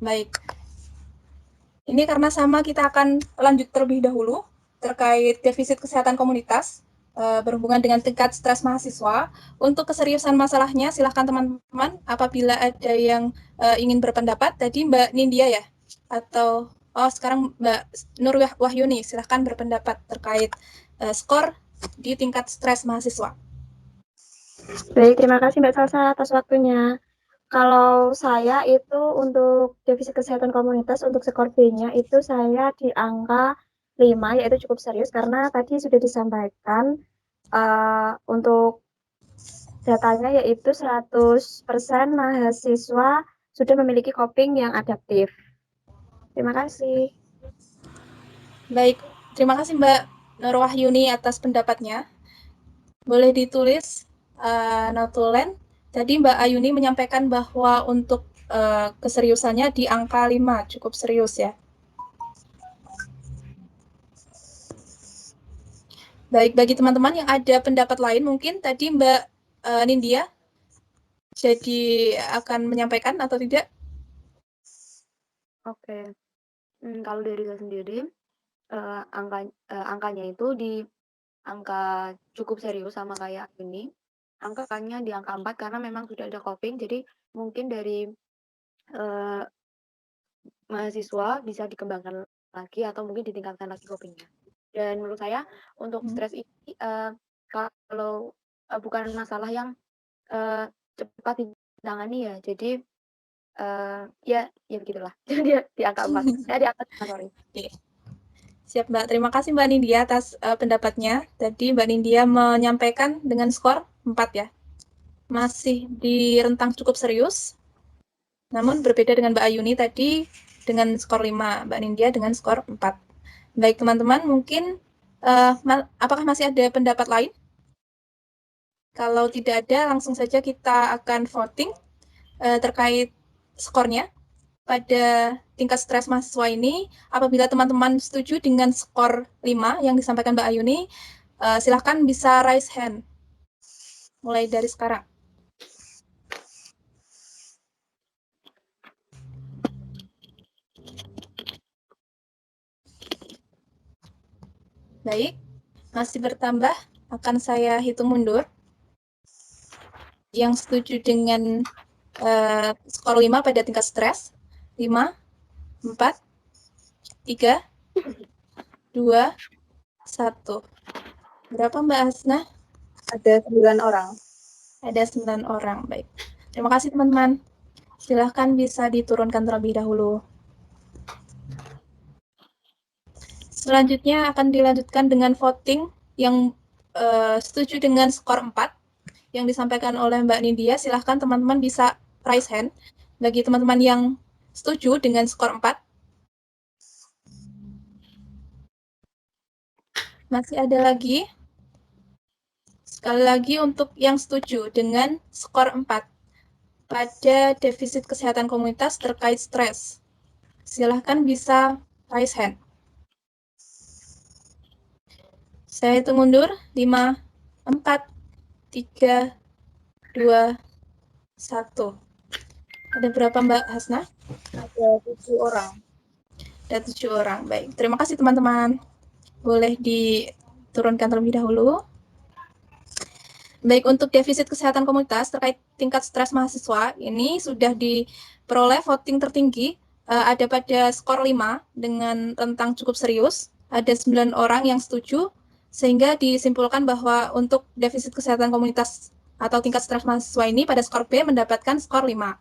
Baik. Ini karena sama kita akan lanjut terlebih dahulu terkait defisit kesehatan komunitas berhubungan dengan tingkat stres mahasiswa. Untuk keseriusan masalahnya, silahkan teman-teman apabila ada yang ingin berpendapat. Tadi Mbak Nindya ya? Atau sekarang Mbak Nur Wahyuni, silahkan berpendapat terkait skor di tingkat stres mahasiswa. Baik, terima kasih Mbak Salsa atas waktunya. Kalau saya itu untuk defisit kesehatan komunitas untuk skor B-nya itu saya di angka 5, yaitu cukup serius karena tadi sudah disampaikan untuk datanya yaitu 100% mahasiswa sudah memiliki coping yang adaptif. Terima kasih. Baik, terima kasih Mbak Nur Wahyuni atas pendapatnya. Boleh ditulis notulen. Tadi Mbak Ayuni menyampaikan bahwa untuk keseriusannya di angka 5, cukup serius ya. Baik, bagi teman-teman yang ada pendapat lain, mungkin tadi Mbak Nindya jadi akan menyampaikan atau tidak? Oke. Kalau dari saya sendiri, angkanya itu di angka cukup serius sama kayak ini. Angkanya di angka 4 karena memang sudah ada coping, jadi mungkin dari mahasiswa bisa dikembangkan lagi atau mungkin ditingkatkan lagi copingnya. Dan menurut saya untuk stres ini kalau bukan masalah yang cepat ditangani ya. Jadi ya begitulah. Di angka 4. Di angka 5, sorry. Siap Mbak, terima kasih Mbak Nindya atas pendapatnya. Tadi Mbak Nindya menyampaikan dengan skor 4 ya. Masih di rentang cukup serius. Namun berbeda dengan Mbak Ayuni tadi dengan skor 5, Mbak Nindya dengan skor 4. Baik teman-teman, mungkin apakah masih ada pendapat lain? Kalau tidak ada, langsung saja kita akan voting terkait skornya. Pada tingkat stres mahasiswa ini, apabila teman-teman setuju dengan skor 5 yang disampaikan Mbak Ayuni, silahkan bisa raise hand. Mulai dari sekarang. Baik, masih bertambah, akan saya hitung mundur. Yang setuju dengan skor 5 pada tingkat stres, 5, 4, 3, 2, 1. Berapa Mbak Hasna? Ada 9 orang. Ada 9 orang, baik. Terima kasih teman-teman. Silahkan bisa diturunkan terlebih dahulu. Selanjutnya akan dilanjutkan dengan voting yang setuju dengan skor 4 yang disampaikan oleh Mbak Nindya. Silahkan teman-teman bisa raise hand. Bagi teman-teman yang setuju dengan skor 4. Masih ada lagi. Sekali lagi untuk yang setuju dengan skor 4 pada defisit kesehatan komunitas terkait stres. Silahkan bisa raise hand. Saya hitung mundur. 5, 4, 3, 2, 1. Ada berapa Mbak Hasna? Ada 7 orang. Ada 7 orang. Baik, terima kasih teman-teman. Boleh diturunkan terlebih dahulu. Baik, untuk defisit kesehatan komunitas terkait tingkat stres mahasiswa, ini sudah diperoleh voting tertinggi, ada pada skor 5 dengan rentang cukup serius, ada 9 orang yang setuju, sehingga disimpulkan bahwa untuk defisit kesehatan komunitas atau tingkat stres mahasiswa ini pada skor B mendapatkan skor 5.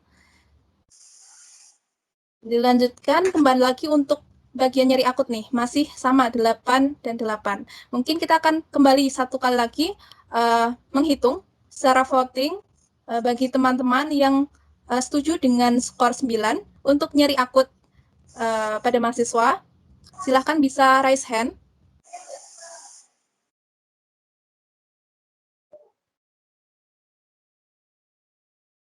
Dilanjutkan kembali lagi untuk bagian nyeri akut nih, masih sama 8 dan 8. Mungkin kita akan kembali satu kali lagi menghitung secara voting bagi teman-teman yang setuju dengan skor 9 untuk nyeri akut pada mahasiswa. Silahkan bisa raise hand.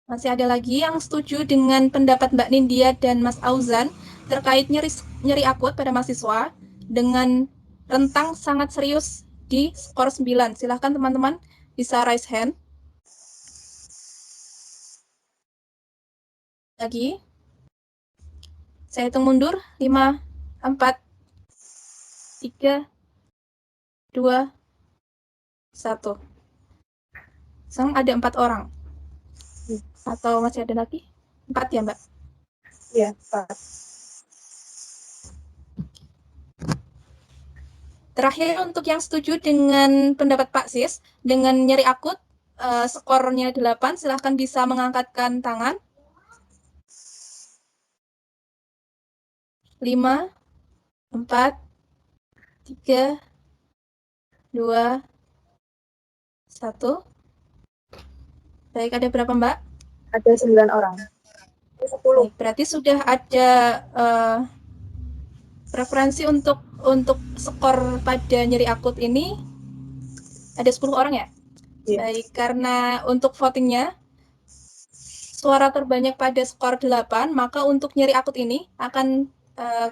Masih ada lagi yang setuju dengan pendapat Mbak Nindya dan Mas Auzan terkait nyeri akut pada mahasiswa dengan rentang sangat serius di skor 9. Silahkan teman-teman bisa raise hand. Lagi. Saya hitung mundur. 5, 4, 3, 2, 1. Sekarang ada 4 orang. Atau masih ada lagi? 4 ya, Mbak? Iya, 4. Terakhir untuk yang setuju dengan pendapat Pak Sis, dengan nyeri akut, skornya 8, silahkan bisa mengangkatkan tangan. 5, 4, 3, 2, 1. Baik, ada berapa Mbak? Ada 9 orang. 10. Baik, berarti sudah ada Preferensi untuk skor pada nyeri akut ini ada 10 orang ya? Iya. Baik, karena untuk votingnya suara terbanyak pada skor 8, maka untuk nyeri akut ini akan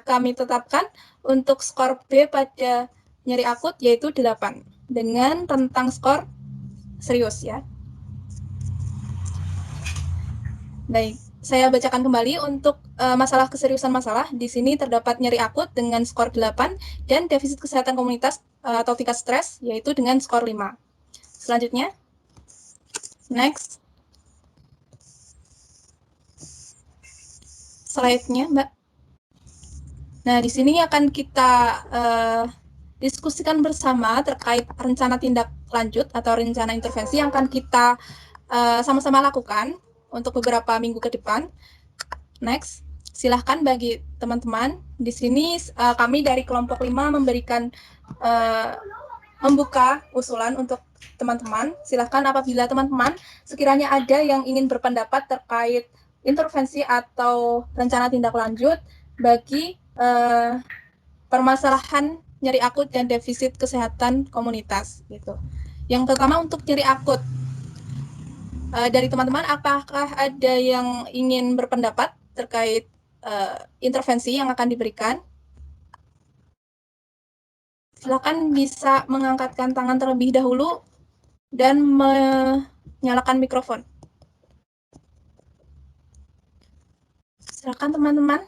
kami tetapkan untuk skor B pada nyeri akut yaitu 8 dengan rentang skor serius ya. Baik, saya bacakan kembali untuk masalah keseriusan masalah. Di sini terdapat nyeri akut dengan skor 8 dan defisit kesehatan komunitas atau tingkat stres yaitu dengan skor 5. Selanjutnya, next. Slide-nya, Mbak. Nah, di sini akan kita diskusikan bersama terkait rencana tindak lanjut atau rencana intervensi yang akan kita sama-sama lakukan untuk beberapa minggu ke depan. Next, silahkan bagi teman-teman. Di sini kami dari kelompok 5 memberikan membuka usulan untuk teman-teman. Silahkan apabila teman-teman sekiranya ada yang ingin berpendapat terkait intervensi atau rencana tindak lanjut bagi permasalahan nyeri akut dan defisit kesehatan komunitas gitu. Yang pertama untuk nyeri akut. Dari teman-teman apakah ada yang ingin berpendapat terkait intervensi yang akan diberikan? Silakan bisa mengangkatkan tangan terlebih dahulu dan menyalakan mikrofon. Silakan teman-teman.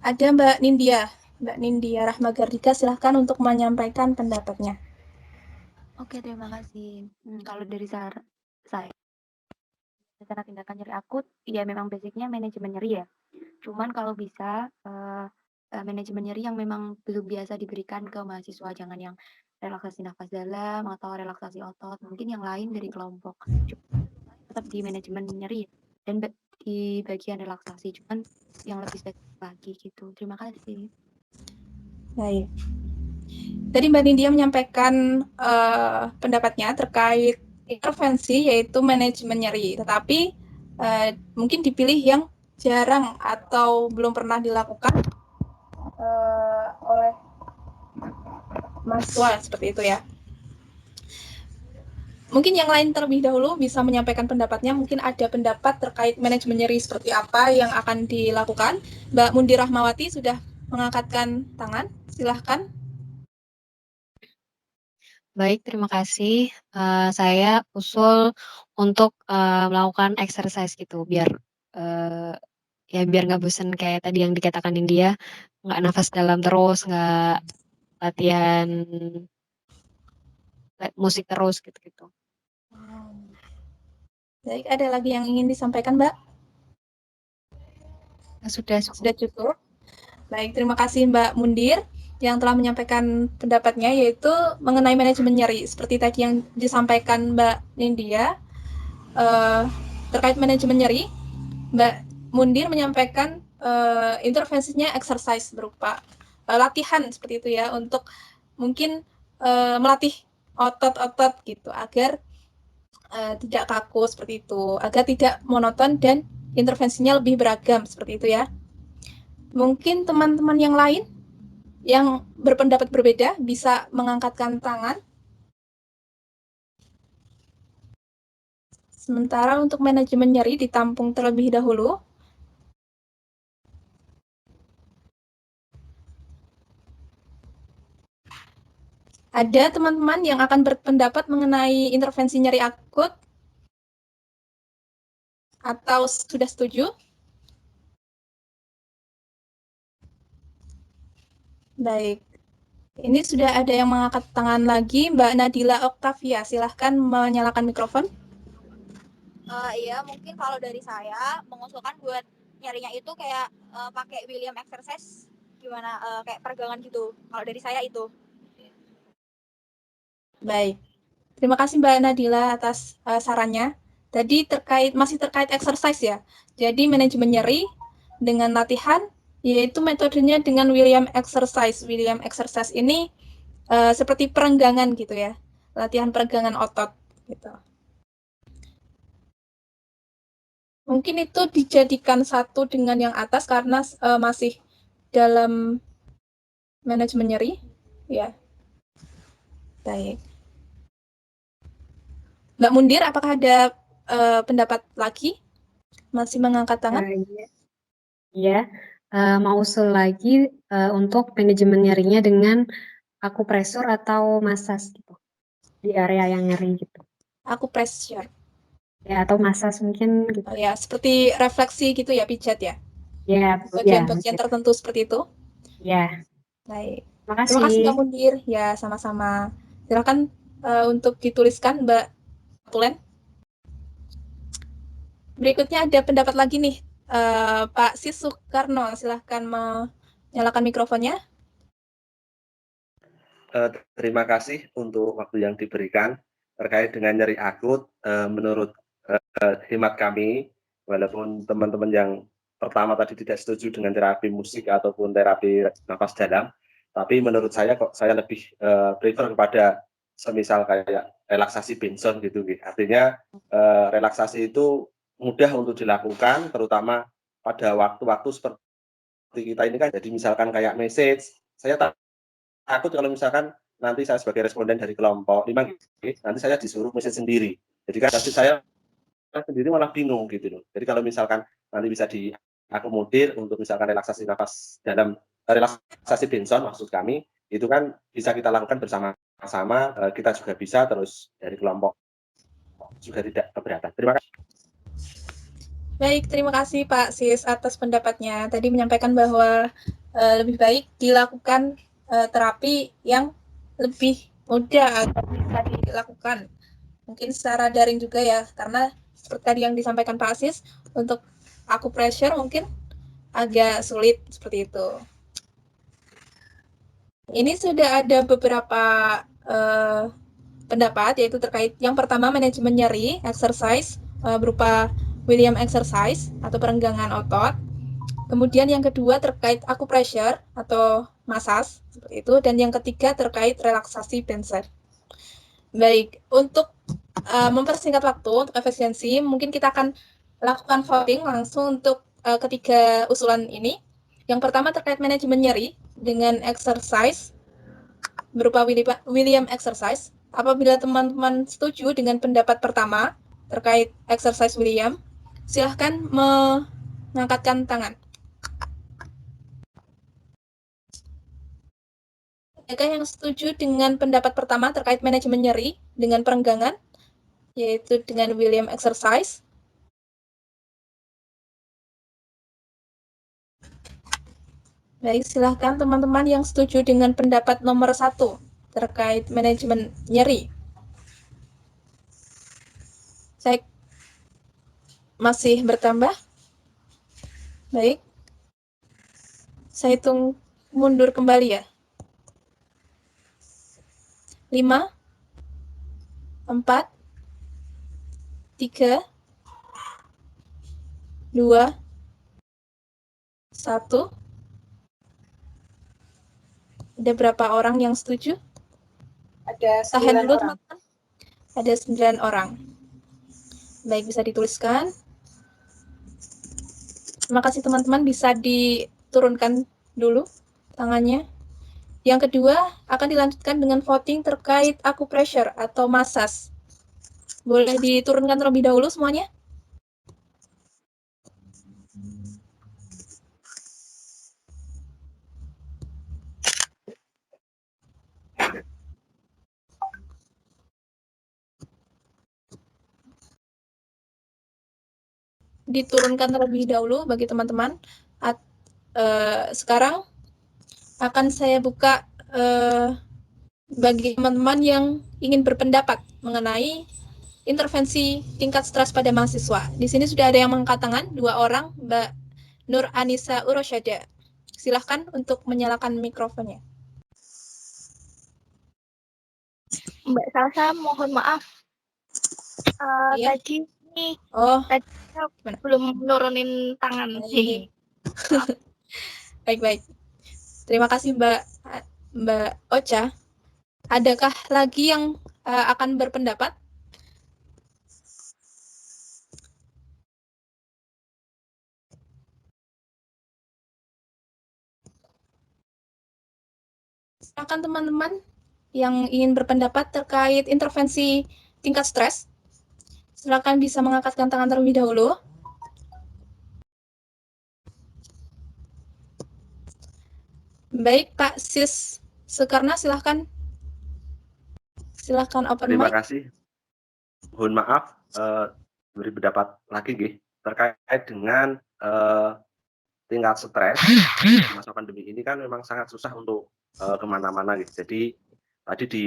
Ada Mbak Nindya Rahmagardika, silahkan untuk menyampaikan pendapatnya. Oke, terima kasih. Kalau dari saya, rencana tindakan nyeri akut, ya memang basicnya manajemen nyeri ya. Cuman kalau bisa, manajemen nyeri yang memang belum biasa diberikan ke mahasiswa, jangan yang relaksasi nafas dalam atau relaksasi otot, mungkin yang lain dari kelompok. Tetap di manajemen nyeri dan di bagian relaksasi, cuman yang lebih spesifik lagi gitu. Terima kasih. Baik. Tadi Mbak Nindya menyampaikan pendapatnya terkait intervensi yaitu manajemen nyeri, tetapi mungkin dipilih yang jarang atau belum pernah dilakukan oleh mahasiswa seperti itu ya. Mungkin yang lain terlebih dahulu bisa menyampaikan pendapatnya, mungkin ada pendapat terkait manajemen nyeri seperti apa yang akan dilakukan. Mbak Mundi Rahmawati sudah mengangkatkan tangan, silahkan. Baik, terima kasih. Saya usul untuk melakukan exercise gitu, biar ya biar nggak bosen kayak tadi yang dikatakan India, nggak nafas dalam terus, nggak latihan musik terus gitu-gitu. Baik, ada lagi yang ingin disampaikan, Mbak? Sudah cukup. Baik, terima kasih Mbak Mundir yang telah menyampaikan pendapatnya yaitu mengenai manajemen nyeri. Seperti tadi yang disampaikan Mbak Nindya terkait manajemen nyeri, Mbak Mundir menyampaikan intervensinya exercise berupa latihan seperti itu ya untuk mungkin melatih otot-otot gitu agar tidak kaku seperti itu, agar tidak monoton dan intervensinya lebih beragam seperti itu ya. Mungkin teman-teman yang lain yang berpendapat berbeda bisa mengangkatkan tangan. Sementara untuk manajemen nyeri ditampung terlebih dahulu. Ada teman-teman yang akan berpendapat mengenai intervensi nyeri akut? Atau sudah setuju? Baik. Ini sudah ada yang mengangkat tangan lagi, Mbak Nadila Oktavia. Silahkan menyalakan mikrofon. Iya, mungkin kalau dari saya mengusulkan buat nyarinya itu kayak pakai William exercise, gimana kayak peregangan gitu. Kalau dari saya itu. Baik. Terima kasih Mbak Nadila atas sarannya. Tadi masih terkait exercise ya. Jadi manajemen nyeri dengan latihan yaitu metodenya dengan William exercise. William exercise ini seperti perenggangan gitu ya. Latihan peregangan otot gitu. Mungkin itu dijadikan satu dengan yang atas karena masih dalam manajemen nyeri, ya. Baik. Mbak Mundir, apakah ada pendapat lagi? Masih mengangkat tangan? Iya, mau usul lagi untuk manajemen nyerinya dengan akupresur atau masas gitu di area yang nyeri gitu. Akupressure. Ya, atau masas mungkin gitu. Oh ya, seperti refleksi gitu ya, pijat ya? Ya, Bagian-bagian ya, tertentu seperti itu? ya. Baik. Terima Terima kasih kasih. Mbak Mundir. Ya, sama-sama. Silakan untuk dituliskan Mbak Tulen. Berikutnya ada pendapat lagi nih, Pak Sis Soekarno. Silahkan menyalakan mikrofonnya. Terima kasih untuk waktu yang diberikan terkait dengan nyeri akut. Menurut hemat kami, walaupun teman-teman yang pertama tadi tidak setuju dengan terapi musik ataupun terapi nafas dalam, tapi menurut saya kok saya lebih prefer kepada semisal kayak relaksasi Benson gitu. Artinya relaksasi itu mudah untuk dilakukan, terutama pada waktu-waktu seperti kita ini kan. Jadi misalkan kayak message, saya takut kalau misalkan nanti saya sebagai responden dari kelompok 5 nanti saya disuruh message sendiri. Jadi kan nanti saya sendiri malah bingung gitu loh. Jadi kalau misalkan nanti bisa diakomodir untuk misalkan relaksasi nafas dalam relaksasi Benson maksud kami, itu kan bisa kita lakukan bersama-sama, kita juga bisa terus dari kelompok juga tidak keberatan. Terima kasih. Baik, terima kasih Pak Sis atas pendapatnya. Tadi menyampaikan bahwa lebih baik dilakukan terapi yang lebih mudah agar bisa dilakukan. Mungkin secara daring juga ya, karena seperti tadi yang disampaikan Pak Sis, untuk akupressure mungkin agak sulit seperti itu. Ini sudah ada beberapa pendapat, yaitu terkait yang pertama manajemen nyeri, exercise berupa William exercise atau perenggangan otot. Kemudian yang kedua terkait akupressure atau massage seperti itu, dan yang ketiga terkait relaksasi Benson. Baik, untuk mempersingkat waktu untuk efisiensi, mungkin kita akan lakukan voting langsung untuk ketiga usulan ini. Yang pertama terkait manajemen nyeri dengan exercise berupa William exercise. Apabila teman-teman setuju dengan pendapat pertama terkait exercise William, silahkan mengangkatkan tangan. Adakah yang setuju dengan pendapat pertama terkait manajemen nyeri dengan perenggangan, yaitu dengan William exercise? Baik, silahkan teman-teman yang setuju dengan pendapat nomor 1 terkait manajemen nyeri. Saya masih bertambah. Baik. Saya hitung mundur kembali ya. 5, 4, 3, 2, 1. Ada berapa orang yang setuju? Ada Tahan 9 dulu orang. teman-teman. Ada 9 orang. Baik, bisa dituliskan. Terima kasih teman-teman, bisa diturunkan dulu tangannya. Yang kedua, akan dilanjutkan dengan voting terkait akupressure atau massage. Boleh diturunkan terlebih dahulu semuanya? Diturunkan terlebih dahulu bagi teman-teman. Sekarang akan saya buka bagi teman-teman yang ingin berpendapat mengenai intervensi tingkat stres pada mahasiswa. Di sini sudah ada yang mengangkat tangan, 2 orang, Mbak Nur Anissa Urosyada. Silahkan untuk menyalakan mikrofonnya. Mbak Salsa, mohon maaf. Iya? Tadi ini tadi belum nurunin tangan. Baik. Terima kasih Mbak Ocha. Adakah lagi yang akan berpendapat? Silakan teman-teman yang ingin berpendapat terkait intervensi tingkat stres. Silakan bisa mengangkatkan tangan terlebih dahulu. Baik, Pak Sis Sekarna, silahkan. Silahkan open Terima mic. kasih. Mohon maaf, beri pendapat lagi nggih, terkait dengan tingkat stres di masa pandemi ini kan memang sangat susah untuk kemana-mana gitu. Jadi tadi di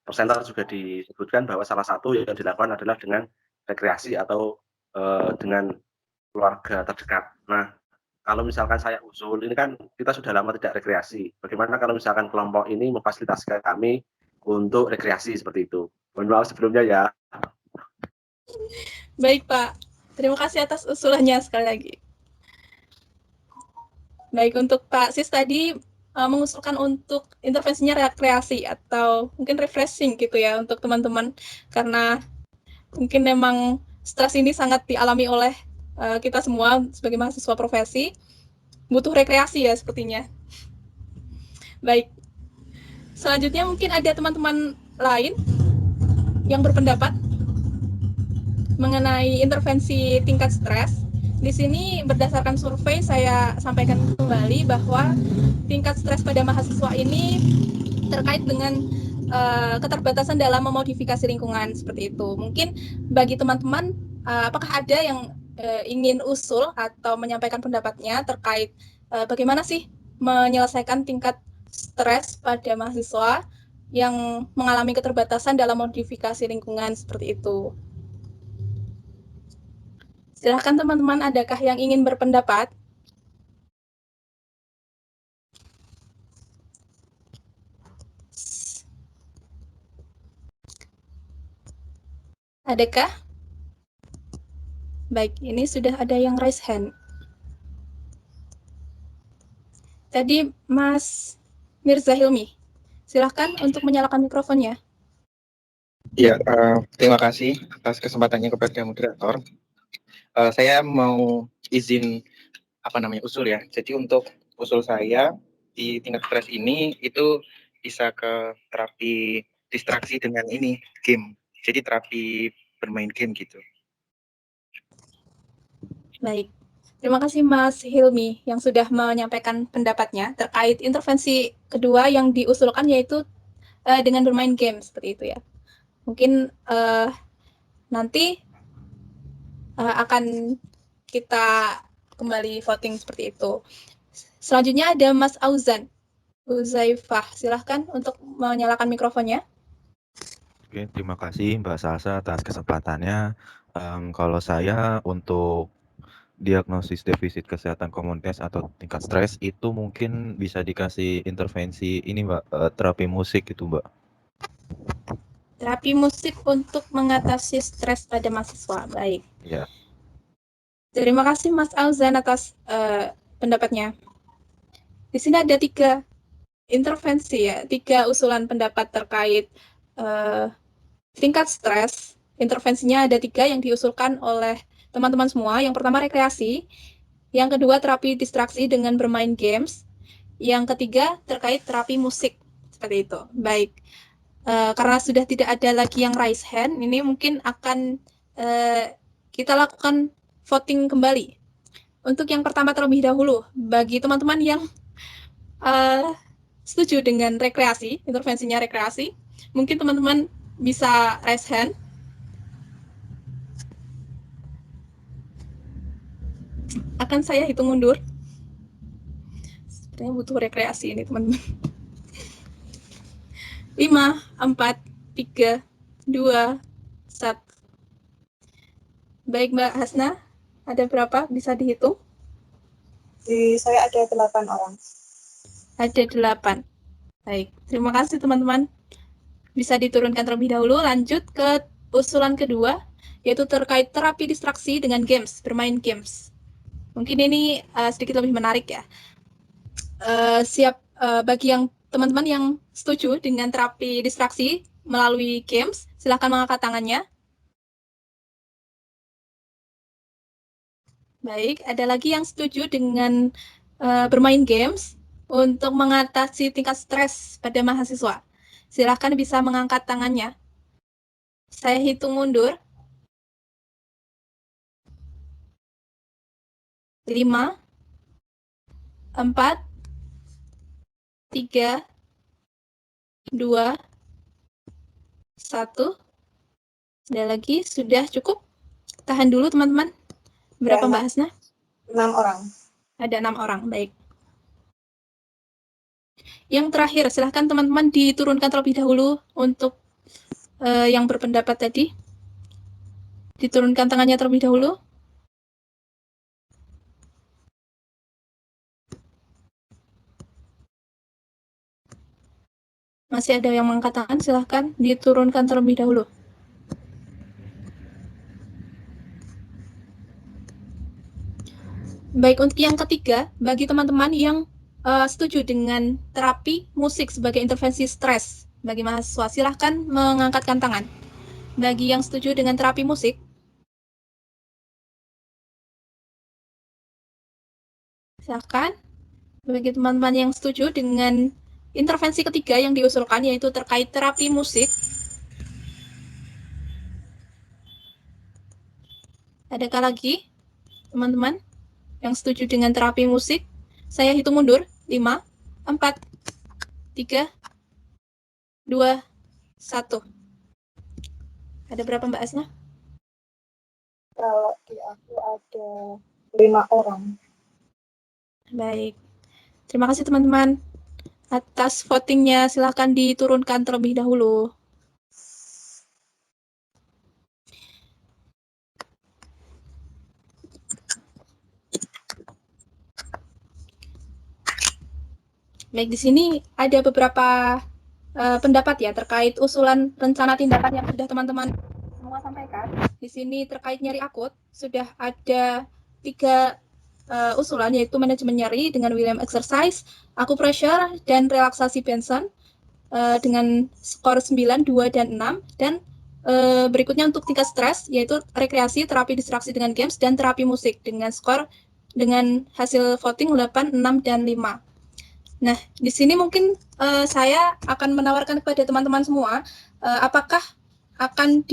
presenter juga disebutkan bahwa salah satu yang dilakukan adalah dengan rekreasi atau dengan keluarga terdekat. Nah, kalau misalkan saya usul, ini kan kita sudah lama tidak rekreasi. Bagaimana kalau misalkan kelompok ini memfasilitasi kami untuk rekreasi seperti itu? Mohon maaf sebelumnya ya. Baik, Pak. Terima kasih atas usulannya sekali lagi. Baik, untuk Pak Sis tadi mengusulkan untuk intervensinya rekreasi atau mungkin refreshing gitu ya untuk teman-teman, karena mungkin memang stres ini sangat dialami oleh kita semua sebagai mahasiswa profesi, butuh rekreasi ya sepertinya. Baik, selanjutnya mungkin ada teman-teman lain yang berpendapat mengenai intervensi tingkat stres. Di sini berdasarkan survei saya sampaikan kembali bahwa tingkat stres pada mahasiswa ini terkait dengan keterbatasan dalam memodifikasi lingkungan seperti itu. Mungkin bagi teman-teman, apakah ada yang ingin usul atau menyampaikan pendapatnya terkait bagaimana sih menyelesaikan tingkat stres pada mahasiswa yang mengalami keterbatasan dalam modifikasi lingkungan seperti itu? Silahkan teman-teman, adakah yang ingin berpendapat? Adakah? Baik, ini sudah ada yang raise hand. Tadi Mas Mirza Hilmi, silahkan untuk menyalakan mikrofonnya. Ya, terima kasih atas kesempatannya kepada moderator. Saya mau izin usul ya. Jadi untuk usul saya di tingkat stres ini itu bisa ke terapi distraksi dengan ini game. Jadi terapi bermain game gitu. Baik, terima kasih Mas Hilmi yang sudah menyampaikan pendapatnya terkait intervensi kedua yang diusulkan, yaitu dengan bermain game seperti itu ya. Mungkin nanti akan kita kembali voting seperti itu. Selanjutnya ada Mas Auzan Uzaifah, silahkan untuk menyalakan mikrofonnya. Oke, terima kasih Mbak Salsa atas kesempatannya. Kalau saya untuk diagnosis defisit kesehatan komunitas atau tingkat stres itu mungkin bisa dikasih intervensi ini Mbak, terapi musik gitu Mbak. Terapi musik untuk mengatasi stres pada mahasiswa. Baik. Ya. Terima kasih Mas Auzan atas pendapatnya. Di sini ada 3 intervensi ya, 3 usulan pendapat terkait tingkat stres. Intervensinya ada 3 yang diusulkan oleh teman-teman semua. Yang pertama rekreasi, yang kedua terapi distraksi dengan bermain games, yang ketiga terkait terapi musik seperti itu. Baik. Karena sudah tidak ada lagi yang raise hand, ini mungkin akan kita lakukan voting kembali. Untuk yang pertama terlebih dahulu, bagi teman-teman yang setuju dengan rekreasi, intervensinya rekreasi, mungkin teman-teman bisa raise hand. Akan saya hitung mundur. Sepertinya butuh rekreasi ini teman-teman. 5, 4, 3, 2, 1. Baik Mbak Hasna, ada berapa? Bisa dihitung? Di saya ada 8 orang. Ada 8. Baik, terima kasih teman-teman. Bisa diturunkan terlebih dahulu. Lanjut ke usulan kedua, yaitu terkait terapi distraksi dengan games, bermain games. Mungkin ini sedikit lebih menarik ya. Bagi yang teman-teman yang setuju dengan terapi distraksi melalui games, silahkan mengangkat tangannya. Baik, ada lagi yang setuju dengan bermain games. untuk mengatasi tingkat stres pada mahasiswa? Silahkan bisa mengangkat tangannya. Saya hitung mundur. 5, 4, 3, 2, 1. Ada lagi, sudah cukup? Tahan dulu teman-teman. Berapa Mbak Hasna? 6 orang. Ada 6 orang, baik. Yang terakhir, silahkan teman-teman diturunkan terlebih dahulu untuk yang berpendapat tadi. Diturunkan tangannya terlebih dahulu. Masih ada yang mengangkat tangan, silahkan diturunkan terlebih dahulu. Baik, untuk yang ketiga, bagi teman-teman yang setuju dengan terapi musik sebagai intervensi stres bagi mahasiswa, silahkan mengangkatkan tangan. Bagi yang setuju dengan terapi musik, silahkan. Bagi teman-teman yang setuju dengan intervensi ketiga yang diusulkan, yaitu terkait terapi musik, adakah lagi teman-teman yang setuju dengan terapi musik? Saya hitung mundur. 5, 4, 3, 2, 1. Ada berapa Mbak Asna? Kalau di aku ada 5 orang. Baik. Terima kasih teman-teman. Atas votingnya silahkan diturunkan terlebih dahulu. Baik, di sini ada beberapa pendapat ya terkait usulan rencana tindakan yang sudah teman-teman semua sampaikan. Di sini terkait nyeri akut sudah ada 3 usulan, yaitu manajemen nyeri dengan William exercise, acupressure, dan relaksasi Benson dengan skor 9, 2, dan 6. Dan berikutnya untuk tingkat stres, yaitu rekreasi, terapi distraksi dengan games, dan terapi musik dengan skor dengan hasil voting 8, 6, dan 5. Nah, di sini mungkin saya akan menawarkan kepada teman-teman semua, apakah akan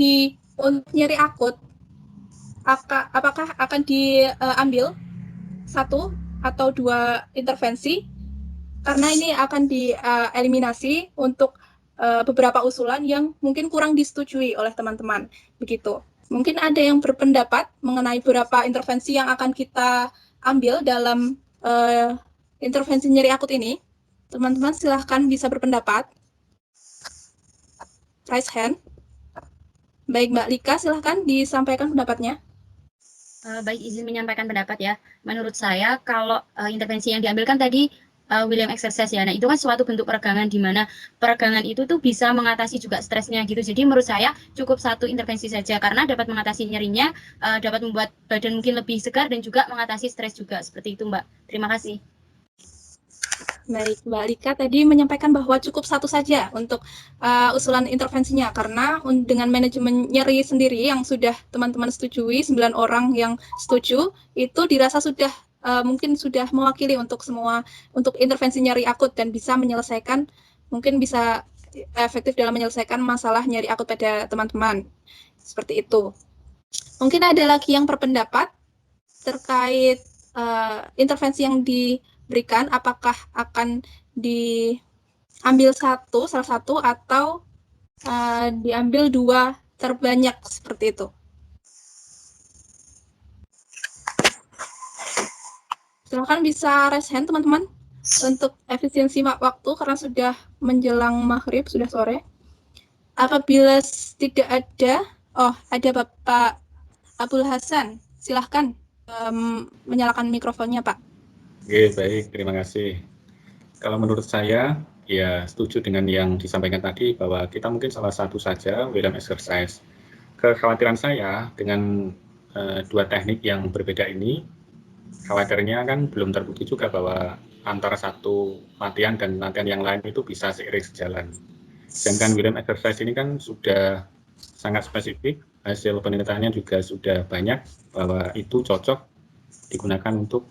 nyeri akut, apakah akan diambil 1 atau 2 intervensi, karena ini akan dieliminasi untuk beberapa usulan yang mungkin kurang disetujui oleh teman-teman. Begitu. Mungkin ada yang berpendapat mengenai beberapa intervensi yang akan kita ambil dalam intervensi nyeri akut ini. Teman-teman silahkan bisa berpendapat. Raise hand. Baik, Mbak Lika, silahkan disampaikan pendapatnya. Baik, izin menyampaikan pendapat ya. Menurut saya, kalau intervensi yang diambilkan tadi William exercise ya, nah itu kan suatu bentuk peregangan di mana peregangan itu tuh bisa mengatasi juga stresnya gitu. Jadi menurut saya cukup 1 intervensi saja karena dapat mengatasi nyerinya, dapat membuat badan mungkin lebih segar dan juga mengatasi stres juga. Seperti itu Mbak. Terima kasih. Baik, Mbak Lika tadi menyampaikan bahwa cukup 1 saja untuk usulan intervensinya, karena dengan manajemen nyeri sendiri yang sudah teman-teman setujui, 9 orang yang setuju, itu dirasa sudah mungkin sudah mewakili untuk semua, untuk intervensi nyeri akut dan bisa menyelesaikan, mungkin bisa efektif dalam menyelesaikan masalah nyeri akut pada teman-teman. Seperti itu. Mungkin ada lagi yang berpendapat terkait intervensi yang diberikan, apakah akan diambil salah satu atau diambil 2 terbanyak seperti itu. Silakan bisa raise hand teman-teman untuk efisiensi waktu karena sudah menjelang maghrib, sudah sore. Apabila tidak ada, ada Bapak Abdul Hasan, silahkan menyalakan mikrofonnya Pak. Oke, baik, terima kasih. Kalau menurut saya, ya setuju dengan yang disampaikan tadi bahwa kita mungkin salah satu saja William exercise. Kekhawatiran saya dengan 2 teknik yang berbeda ini, khawatirnya kan belum terbukti juga bahwa antara satu latihan dan latihan yang lain itu bisa seiring sejalan. Sedangkan William exercise ini kan sudah sangat spesifik, hasil penelitiannya juga sudah banyak bahwa itu cocok digunakan untuk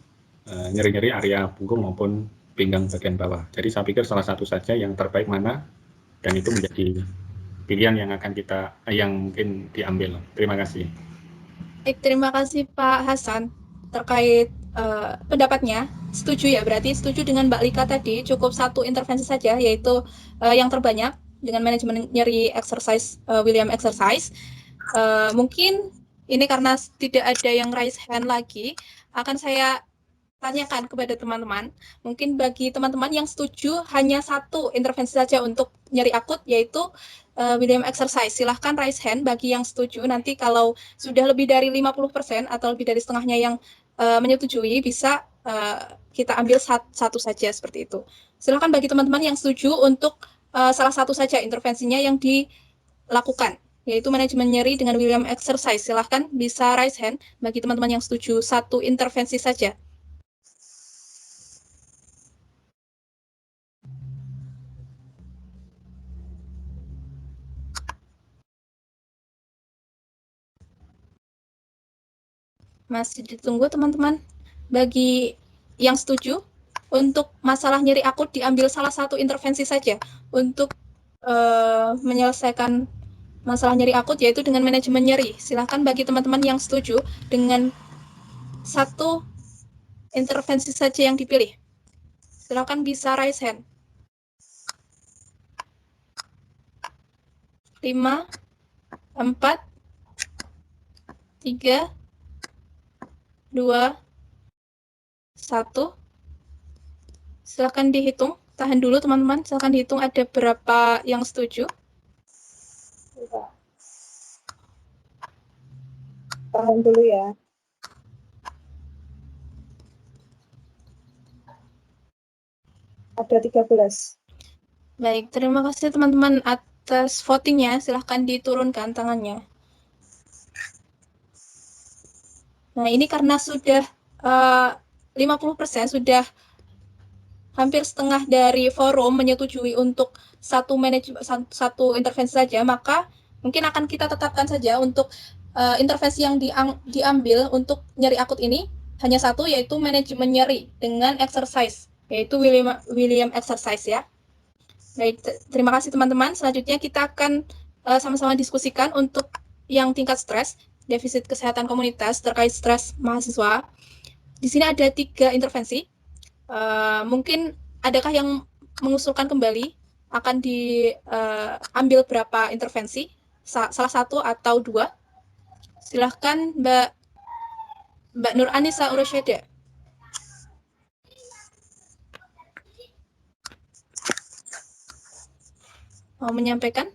nyeri-nyeri area punggung maupun pinggang bagian bawah. Jadi saya pikir salah satu saja yang terbaik mana, dan itu menjadi pilihan yang akan kita yang mungkin diambil. Terima kasih. Baik, terima kasih Pak Hasan terkait pendapatnya. Setuju ya, berarti setuju dengan Mbak Lika tadi, cukup satu intervensi saja, yaitu yang terbanyak dengan manajemen nyeri exercise William exercise. Mungkin ini karena tidak ada yang raise hand lagi, akan saya tanyakan kepada teman-teman. Mungkin bagi teman-teman yang setuju hanya satu intervensi saja untuk nyeri akut, yaitu William exercise. Silahkan raise hand bagi yang setuju. Nanti kalau sudah lebih dari 50% atau lebih dari setengahnya yang menyetujui, bisa kita ambil satu saja seperti itu. Silahkan bagi teman-teman yang setuju untuk salah satu saja intervensinya yang dilakukan, yaitu manajemen nyeri dengan William exercise. Silahkan bisa raise hand bagi teman-teman yang setuju satu intervensi saja. Masih ditunggu teman-teman. Bagi yang setuju untuk masalah nyeri akut diambil salah satu intervensi saja untuk menyelesaikan masalah nyeri akut, yaitu dengan manajemen nyeri. Silahkan bagi teman-teman yang setuju dengan satu intervensi saja yang dipilih. Silahkan bisa raise hand. 5, 4, 3, 2, 1. Silakan dihitung. Tahan dulu teman-teman. Silakan dihitung ada berapa yang setuju. Tahan dulu ya. Ada 13. Baik, terima kasih teman-teman atas votingnya. Silahkan diturunkan tangannya. Nah, ini karena sudah 50%, sudah hampir setengah dari forum menyetujui untuk satu intervensi saja, maka mungkin akan kita tetapkan saja untuk intervensi yang diambil untuk nyeri akut ini hanya satu, yaitu manajemen nyeri dengan exercise, yaitu William exercise ya. Baik, terima kasih teman-teman. Selanjutnya kita akan sama-sama diskusikan untuk yang tingkat stres, defisit kesehatan komunitas terkait stres mahasiswa. Di sini ada 3 intervensi. Mungkin adakah yang mengusulkan kembali akan diambil berapa intervensi, salah satu atau 2? Silahkan Mbak Nur Anissa Urasyada. Mau menyampaikan,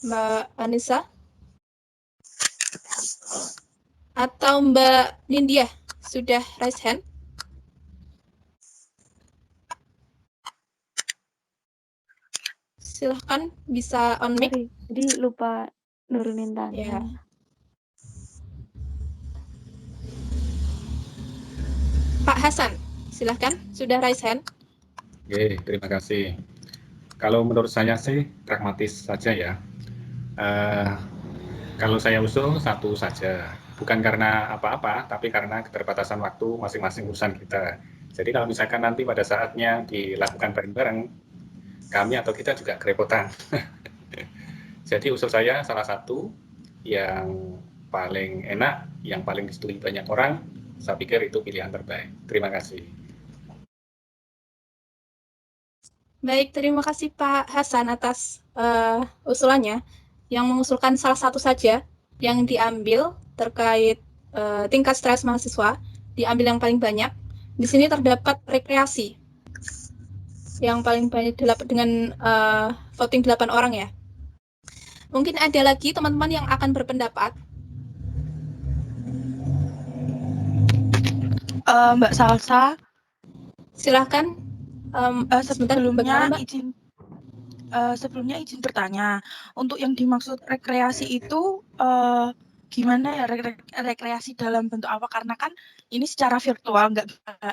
Mbak Anissa? Atau Mbak Nindya sudah raise hand? Silahkan bisa on mic. Jadi lupa nurunin tangan. Ya. Pak Hasan, silahkan sudah raise hand. Oke, terima kasih. Kalau menurut saya sih pragmatis saja ya. Kalau saya usul satu saja, bukan karena apa-apa, tapi karena keterbatasan waktu masing-masing urusan kita. Jadi kalau misalkan nanti pada saatnya dilakukan bareng-bareng, kami atau kita juga kerepotan. Jadi usul saya salah satu yang paling enak, yang paling disetujui banyak orang, saya pikir itu pilihan terbaik. Terima kasih. Baik, terima kasih Pak Hasan atas usulannya. Yang mengusulkan salah satu saja yang diambil terkait tingkat stres mahasiswa, diambil yang paling banyak. Di sini terdapat rekreasi yang paling banyak dengan voting 8 orang ya. Mungkin ada lagi teman-teman yang akan berpendapat. Mbak Salsa, Silahkan. Sebelumnya izin bertanya, untuk yang dimaksud rekreasi itu gimana ya, rekreasi dalam bentuk apa? Karena kan ini secara virtual, nggak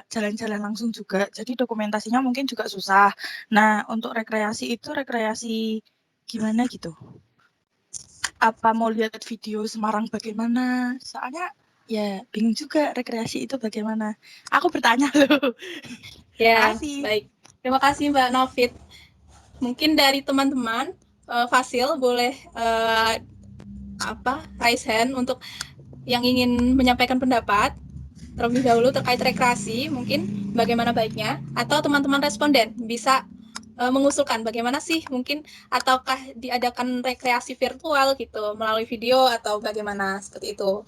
jalan-jalan langsung juga, jadi dokumentasinya mungkin juga susah. Nah, untuk rekreasi itu rekreasi gimana gitu? Apa mau lihat video Semarang bagaimana? Soalnya Ya, bingung juga rekreasi itu bagaimana. Aku bertanya loh. Ya, Makasih. baik. Terima kasih Mbak Novit. Mungkin dari teman-teman, Fasil boleh raise hand untuk yang ingin menyampaikan pendapat terlebih dahulu terkait rekreasi, mungkin bagaimana baiknya, atau teman-teman responden bisa mengusulkan bagaimana sih mungkin, ataukah diadakan rekreasi virtual gitu melalui video atau bagaimana seperti itu.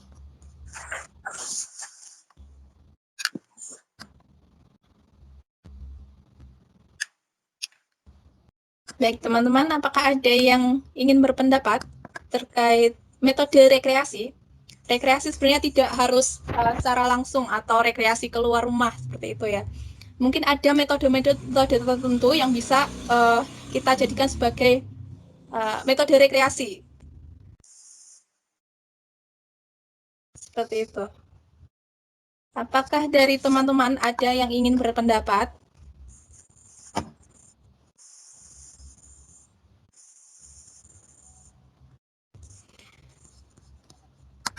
Baik teman-teman, apakah ada yang ingin berpendapat terkait metode rekreasi? Rekreasi sebenarnya tidak harus secara langsung atau rekreasi keluar rumah seperti itu ya. Mungkin ada metode-metode tertentu yang bisa kita jadikan sebagai metode rekreasi. Seperti itu. Apakah dari teman-teman ada yang ingin berpendapat?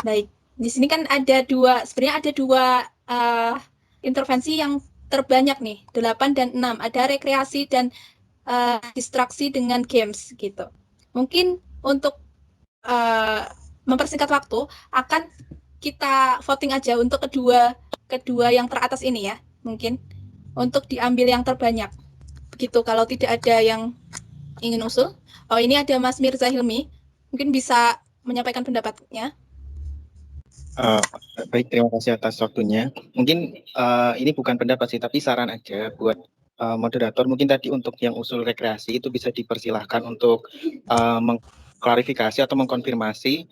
Baik, di sini kan sebenarnya ada dua intervensi yang terbanyak nih, 8 dan 6. Ada rekreasi dan distraksi dengan games gitu. Mungkin untuk mempersingkat waktu, akan kita voting aja untuk kedua yang teratas ini ya, mungkin untuk diambil yang terbanyak. Begitu, kalau tidak ada yang ingin usul. Oh, ini ada Mas Mirza Hilmi, mungkin bisa menyampaikan pendapatnya. Baik, terima kasih atas waktunya. Mungkin ini bukan pendapat sih, tapi saran aja buat moderator. Mungkin tadi untuk yang usul rekreasi itu bisa dipersilahkan untuk mengklarifikasi atau mengkonfirmasi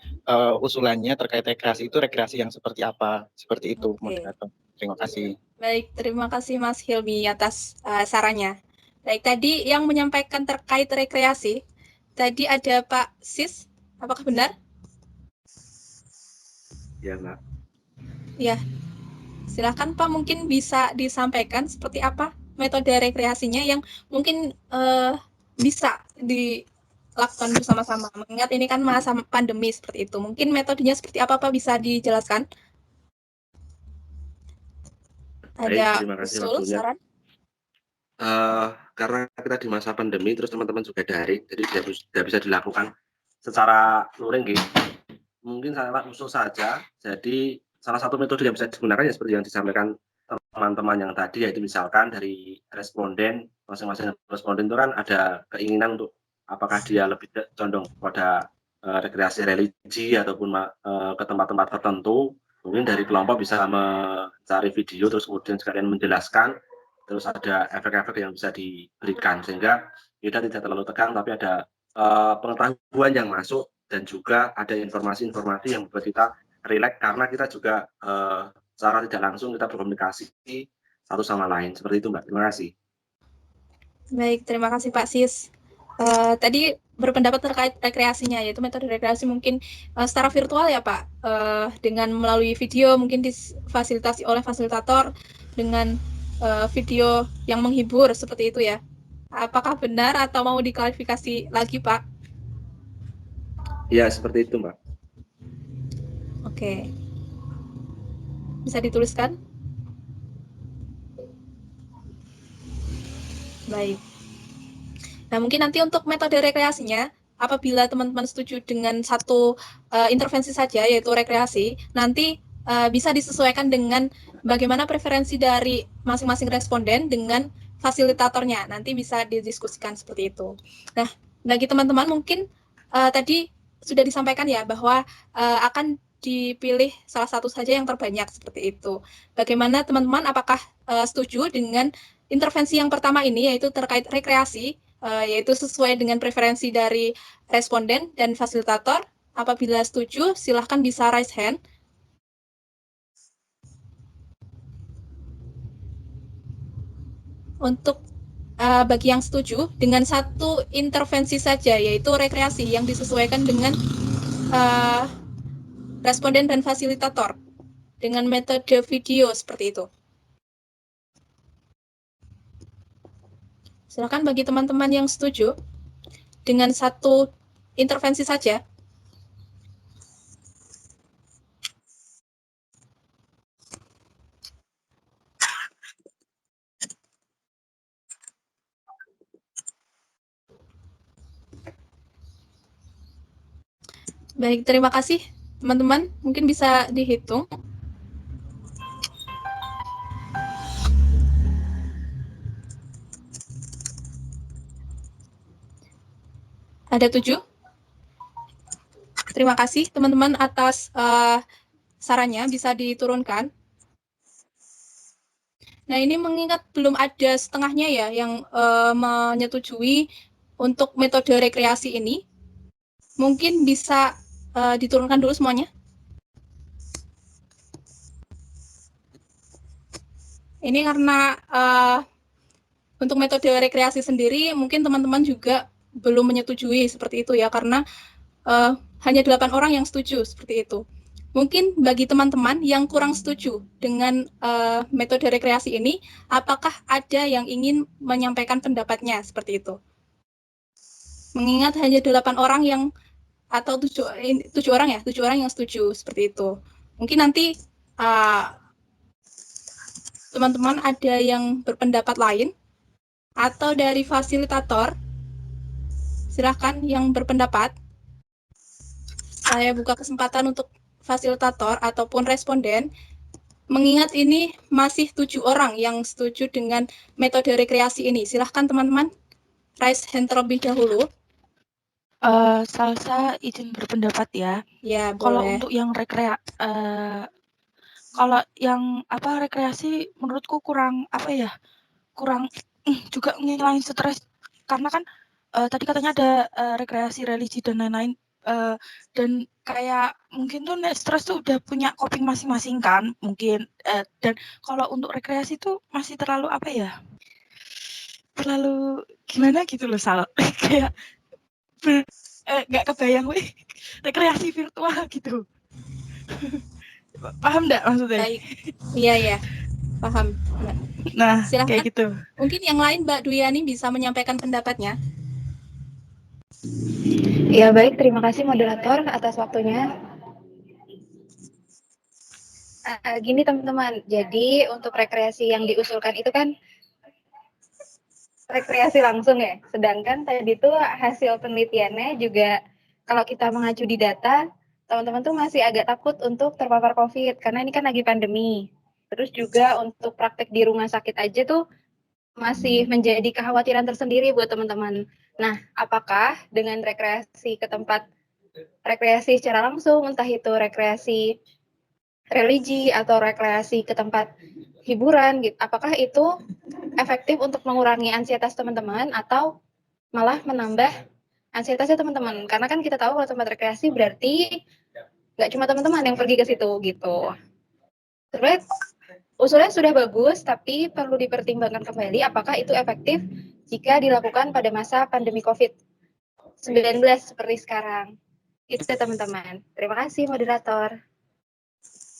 usulannya terkait rekreasi itu rekreasi yang seperti apa, seperti itu moderator. Terima kasih. Baik, terima kasih Mas Hilmi atas sarannya. Baik, tadi yang menyampaikan terkait rekreasi, tadi ada Pak Sis, apakah benar? Ya, Mbak. Ya, silakan Pak, mungkin bisa disampaikan seperti apa metode rekreasinya yang mungkin bisa dilakukan bersama-sama. Mengingat ini kan masa pandemi seperti itu. Mungkin metodenya seperti apa Pak, bisa dijelaskan? Ada Terima kasih usul, waktunya. saran? Karena kita di masa pandemi, terus teman-teman juga daring, jadi tidak bisa dilakukan secara luring gitu. Mungkin saya usul saja, jadi salah satu metode yang bisa digunakan ya seperti yang disampaikan teman-teman yang tadi, yaitu misalkan dari responden, masing-masing responden itu kan ada keinginan untuk apakah dia lebih condong pada rekreasi religi ataupun ke tempat-tempat tertentu. Mungkin dari kelompok bisa mencari video terus kemudian sekalian menjelaskan, terus ada efek-efek yang bisa diberikan sehingga kita tidak terlalu tegang tapi ada pengetahuan yang masuk dan juga ada informasi-informasi yang membuat kita rileks karena kita juga secara tidak langsung kita berkomunikasi satu sama lain. Seperti itu Mbak, terima kasih. Baik, terima kasih Pak Sis. Tadi berpendapat terkait rekreasinya, yaitu metode rekreasi mungkin secara virtual ya Pak, dengan melalui video mungkin difasilitasi oleh fasilitator dengan video yang menghibur seperti itu ya. Apakah benar atau mau diklarifikasi lagi Pak? Ya, seperti itu Mbak. Oke. Bisa dituliskan? Baik. Nah, mungkin nanti untuk metode rekreasinya, apabila teman-teman setuju dengan satu intervensi saja, yaitu rekreasi, nanti bisa disesuaikan dengan bagaimana preferensi dari masing-masing responden dengan fasilitatornya. Nanti bisa didiskusikan seperti itu. Nah, bagi teman-teman mungkin tadi sudah disampaikan ya bahwa akan dipilih salah satu saja yang terbanyak seperti itu. Bagaimana teman-teman, apakah setuju dengan intervensi yang pertama ini, yaitu terkait rekreasi, yaitu sesuai dengan preferensi dari responden dan fasilitator? Apabila setuju, silahkan bisa raise hand. Untuk bagi yang setuju, dengan satu intervensi saja, yaitu rekreasi yang disesuaikan dengan responden dan fasilitator, dengan metode video seperti itu. Silakan bagi teman-teman yang setuju dengan satu intervensi saja. Baik, terima kasih teman-teman. Mungkin bisa dihitung. Ada 7. Terima kasih teman-teman atas sarannya, bisa diturunkan. Nah, ini mengingat belum ada setengahnya ya yang menyetujui untuk metode rekreasi ini. Mungkin bisa diturunkan dulu semuanya. Ini karena untuk metode rekreasi sendiri mungkin teman-teman juga belum menyetujui seperti itu ya, karena hanya 8 orang yang setuju seperti itu. Mungkin bagi teman-teman yang kurang setuju dengan metode rekreasi ini, apakah ada yang ingin menyampaikan pendapatnya seperti itu? Mengingat hanya 8 orang yang atau 7 orang ya, 7 orang yang setuju seperti itu. Mungkin nanti teman-teman ada yang berpendapat lain atau dari fasilitator, silahkan yang berpendapat. Saya buka kesempatan untuk fasilitator ataupun responden, mengingat ini masih 7 orang yang setuju dengan metode rekreasi ini. Silahkan teman-teman, raise hand terlebih dahulu. Salsa izin berpendapat ya. Ya, Kalau boleh. untuk yang kalau yang rekreasi menurutku kurang kurang juga ngilangin stres, karena kan tadi katanya ada rekreasi religi dan lain-lain, dan kayak mungkin tuh stres tuh udah punya coping masing-masing kan mungkin, dan kalau untuk rekreasi tuh masih terlalu terlalu gimana gitu loh Sal. Kayak nggak kebayang rekreasi virtual gitu. Paham nggak maksudnya? Baik. Iya, paham. Nah, Silahkan. kayak gitu. Mungkin yang lain Mbak Duyani bisa menyampaikan pendapatnya. Ya baik, terima kasih moderator atas waktunya. Gini teman-teman, jadi untuk rekreasi yang diusulkan itu kan rekreasi langsung ya, sedangkan tadi itu hasil penelitiannya juga kalau kita mengacu di data, teman-teman tuh masih agak takut untuk terpapar COVID karena ini kan lagi pandemi. Terus juga untuk praktek di rumah sakit aja tuh masih menjadi kekhawatiran tersendiri buat teman-teman. Nah, apakah dengan rekreasi ke tempat rekreasi secara langsung, entah itu rekreasi religi atau rekreasi ke tempat hiburan gitu, apakah itu efektif untuk mengurangi ansietas teman-teman atau malah menambah ansietasnya teman-teman? Karena kan kita tahu kalau tempat rekreasi berarti nggak cuma teman-teman yang pergi ke situ gitu. Terus usulnya sudah bagus, tapi perlu dipertimbangkan kembali apakah itu efektif jika dilakukan pada masa pandemi COVID-19 seperti sekarang. Itu teman-teman. Terima kasih moderator.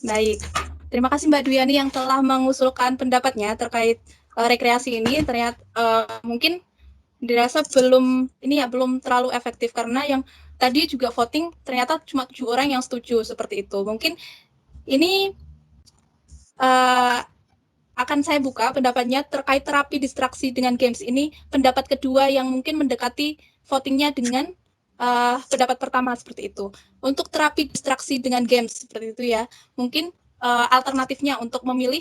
Baik, terima kasih Mbak Duyani yang telah mengusulkan pendapatnya terkait rekreasi ini. Ternyata mungkin dirasa belum terlalu efektif karena yang tadi juga voting ternyata cuma 7 orang yang setuju seperti itu. Mungkin ini akan saya buka pendapatnya terkait terapi distraksi dengan games ini. Pendapat kedua yang mungkin mendekati votingnya dengan pendapat pertama seperti itu. Untuk terapi distraksi dengan games seperti itu ya, mungkin alternatifnya untuk memilih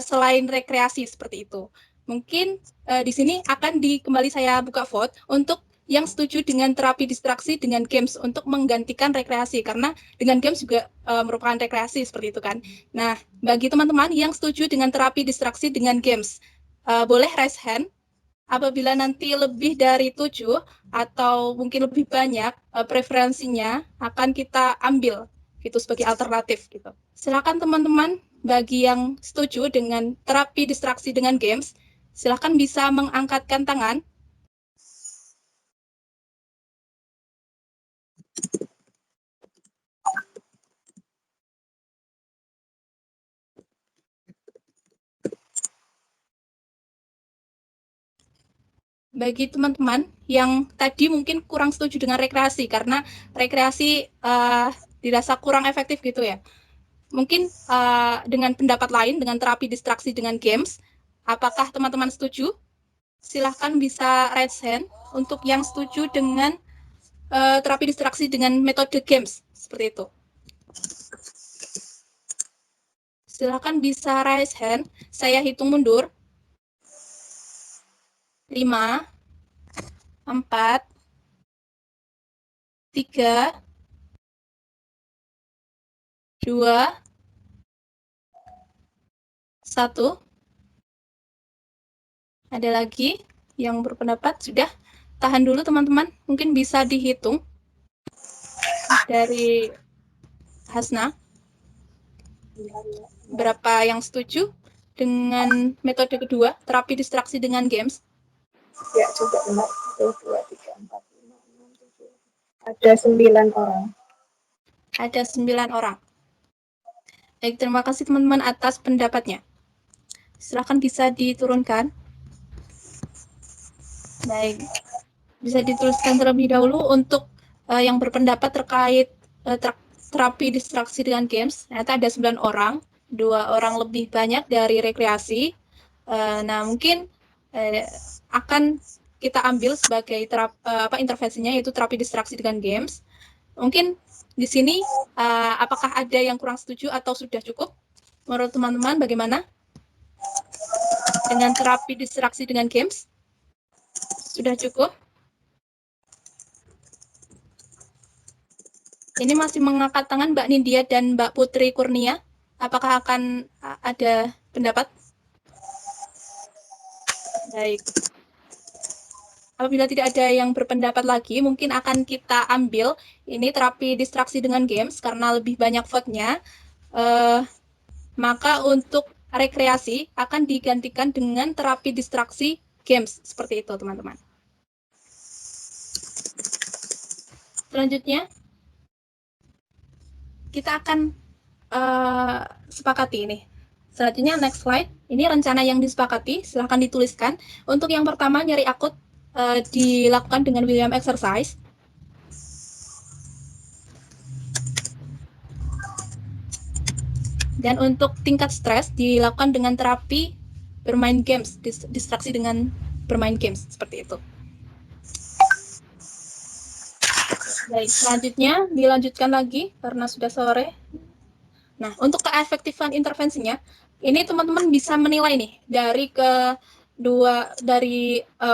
selain rekreasi seperti itu. Mungkin di sini akan kembali saya buka vote untuk yang setuju dengan terapi distraksi dengan games untuk menggantikan rekreasi, karena dengan games juga merupakan rekreasi seperti itu kan. Nah, bagi teman-teman yang setuju dengan terapi distraksi dengan games, boleh raise hand. Apabila nanti lebih dari 7 atau mungkin lebih banyak, preferensinya akan kita ambil gitu sebagai alternatif gitu. Silakan teman-teman, bagi yang setuju dengan terapi distraksi dengan games, silakan bisa mengangkatkan tangan. Bagi teman-teman yang tadi mungkin kurang setuju dengan rekreasi karena rekreasi dirasa kurang efektif gitu ya. Mungkin dengan pendapat lain, dengan terapi distraksi dengan games, apakah teman-teman setuju? Silahkan bisa raise hand untuk yang setuju dengan terapi distraksi dengan metode games, seperti itu. Silakan bisa raise hand, saya hitung mundur. 5, 4, 3, 2, 1. Ada lagi yang berpendapat? Sudah? Tahan dulu teman-teman, mungkin bisa dihitung dari Hasna. Berapa yang setuju dengan metode kedua, terapi distraksi dengan games? Ya, coba benar. 1, 2, 3, 4, 5, 6, 7. Ada 9 orang. Ada 9 orang. Baik, terima kasih teman-teman atas pendapatnya. Silakan bisa diturunkan. Baik, bisa dituliskan terlebih dahulu untuk yang berpendapat terkait terapi distraksi dengan games. Ternyata ada 9 orang, 2 orang lebih banyak dari rekreasi. Nah, mungkin akan kita ambil sebagai intervensinya, yaitu terapi distraksi dengan games. Mungkin di sini apakah ada yang kurang setuju atau sudah cukup? Menurut teman-teman bagaimana dengan terapi distraksi dengan games? Sudah cukup? Ini masih mengangkat tangan Mbak Nindya dan Mbak Putri Kurnia. Apakah akan ada pendapat? Baik. Apabila tidak ada yang berpendapat lagi, mungkin akan kita ambil ini terapi distraksi dengan games karena lebih banyak vote-nya. Maka untuk rekreasi akan digantikan dengan terapi distraksi games. Seperti itu, teman-teman. Selanjutnya, kita akan sepakati ini. Selanjutnya, next slide. Ini rencana yang disepakati, silahkan dituliskan. Untuk yang pertama, nyeri akut dilakukan dengan William exercise. Dan untuk tingkat stres dilakukan dengan terapi bermain games, distraksi dengan bermain games, seperti itu. Baik, selanjutnya dilanjutkan lagi karena sudah sore. Nah, untuk keefektifan intervensinya, ini teman-teman bisa menilai nih dari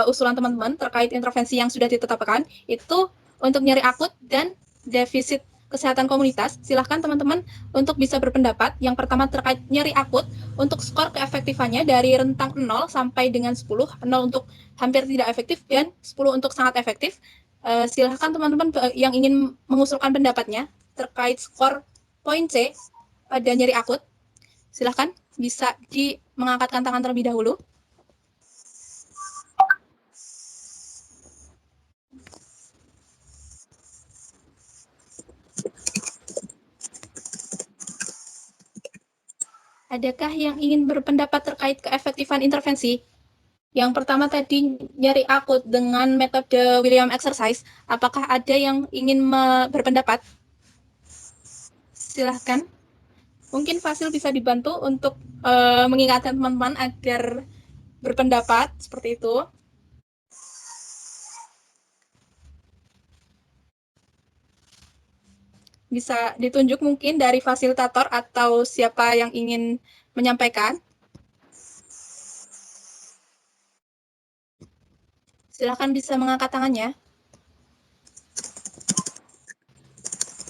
usulan teman-teman terkait intervensi yang sudah ditetapkan, itu untuk nyeri akut dan defisit kesehatan komunitas. Silahkan teman-teman untuk bisa berpendapat. Yang pertama terkait nyeri akut, untuk skor keefektifannya dari rentang 0 sampai dengan 10, 0 untuk hampir tidak efektif dan 10 untuk sangat efektif. Silahkan teman-teman yang ingin mengusulkan pendapatnya terkait skor poin C pada nyeri akut. Silahkan bisa mengangkatkan tangan terlebih dahulu. Adakah yang ingin berpendapat terkait keefektifan intervensi? Yang pertama tadi nyeri akut dengan metode William exercise. Apakah ada yang ingin berpendapat? Silahkan. Mungkin Fasil bisa dibantu untuk mengingatkan teman-teman agar berpendapat seperti itu. Bisa ditunjuk mungkin dari fasilitator atau siapa yang ingin menyampaikan. Silakan bisa mengangkat tangannya.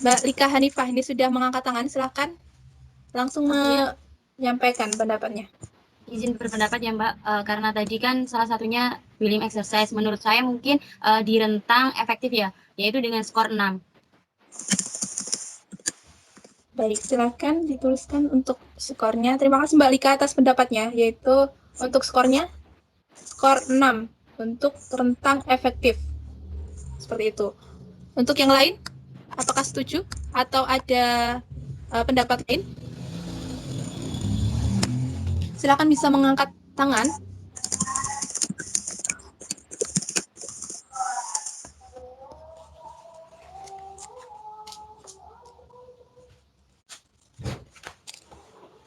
Mbak Lika Hanifah ini sudah mengangkat tangan, silakan langsung menyampaikan pendapatnya. Izin berpendapat ya Mbak, karena tadi kan salah satunya William exercise, menurut saya mungkin di rentang efektif ya, yaitu dengan skor 6. Baik, silakan dituliskan untuk skornya. Terima kasih Mbak Lika atas pendapatnya, yaitu untuk skornya skor 6 untuk rentang efektif. Seperti itu. Untuk yang lain, apakah setuju atau ada pendapat lain? Silakan bisa mengangkat tangan.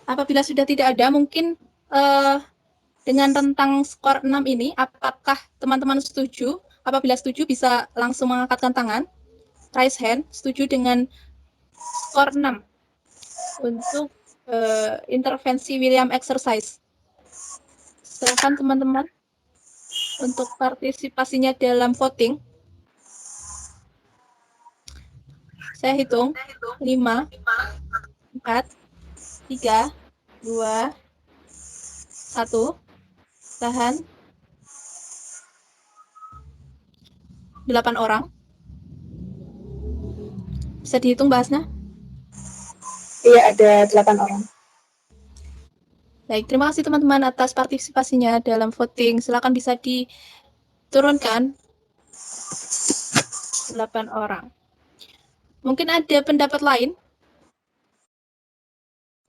Apabila sudah tidak ada, mungkin dengan rentang skor 6 ini, apakah teman-teman setuju? Apabila setuju, bisa langsung mengangkatkan tangan. raise hand setuju dengan skor 6 untuk intervensi William exercise. Silakan teman-teman untuk partisipasinya dalam voting. Saya hitung 5, 4, 3, 2, 1. Tahan. 8 orang. Bisa dihitung, Basna? Iya, ada 8 orang. Baik, terima kasih teman-teman atas partisipasinya dalam voting. Silakan bisa diturunkan 8 orang. Mungkin ada pendapat lain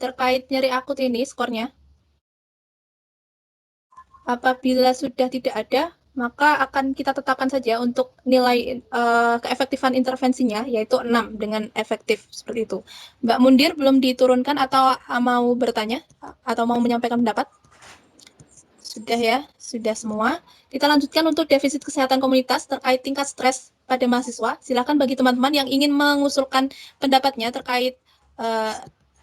terkait nyeri akut ini skornya. Apabila sudah tidak ada, maka akan kita tetapkan saja untuk nilai keefektifan intervensinya, yaitu 6 dengan efektif, seperti itu. Mbak Mundir belum diturunkan atau mau bertanya atau mau menyampaikan pendapat? Sudah ya, sudah semua. Kita lanjutkan untuk defisit kesehatan komunitas terkait tingkat stres pada mahasiswa. Silakan bagi teman-teman yang ingin mengusulkan pendapatnya terkait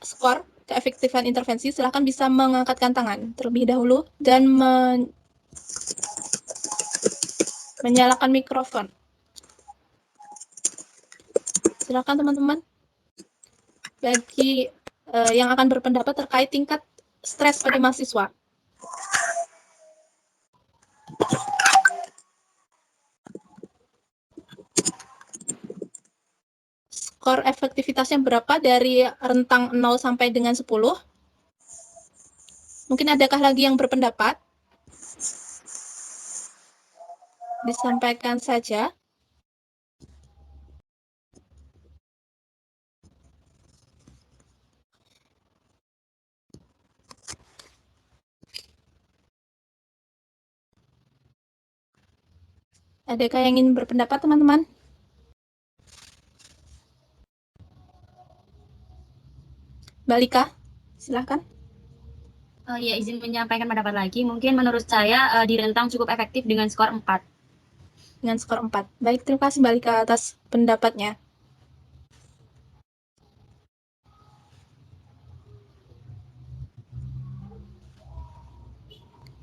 skor keefektifan intervensi, silakan bisa mengangkatkan tangan terlebih dahulu dan menyalakan mikrofon. Silakan teman-teman. Bagi yang akan berpendapat terkait tingkat stres pada mahasiswa. Skor efektivitasnya berapa dari rentang 0 sampai dengan 10? Mungkin adakah lagi yang berpendapat? Disampaikan saja. Adakah yang ingin berpendapat, teman-teman? Mbak Lika, silahkan. Ya, izin menyampaikan pendapat lagi. Mungkin menurut saya di rentang cukup efektif dengan skor 4. Dengan skor 4. Baik, terima kasih Mbak Lika atas pendapatnya.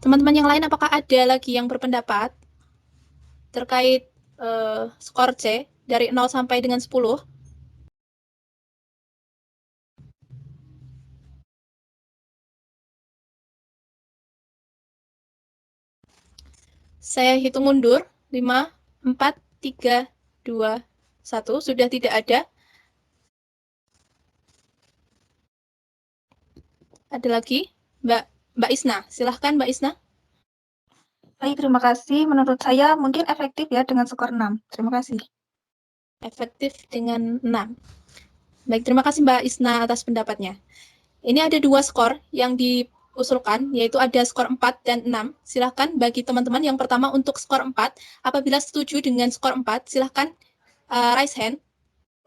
Teman-teman yang lain, apakah ada lagi yang berpendapat terkait skor C dari 0 sampai dengan 10? Saya hitung mundur. 5, 4, 3, 2, 1. Sudah tidak ada. Ada lagi? Mbak Isna. Silahkan Mbak Isna. Baik, terima kasih. Menurut saya mungkin efektif ya dengan skor 6. Terima kasih. Efektif dengan 6. Baik, terima kasih Mbak Isna atas pendapatnya. Ini ada 2 skor yang diusulkan, yaitu ada skor 4 dan 6. Silahkan bagi teman-teman yang pertama untuk skor 4, apabila setuju dengan skor 4, silahkan raise hand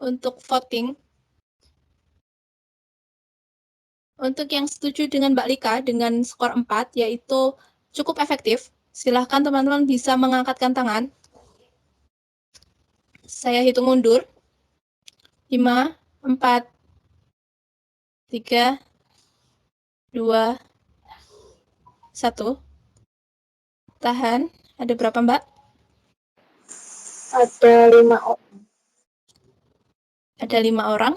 untuk voting. Untuk yang setuju dengan Mbak Lika dengan skor 4, yaitu cukup efektif, silahkan teman-teman bisa mengangkatkan tangan. Saya hitung mundur. 5, 4, 3, 2, 1. Tahan. Ada berapa, Mbak? Ada 5 orang. Ada 5 orang.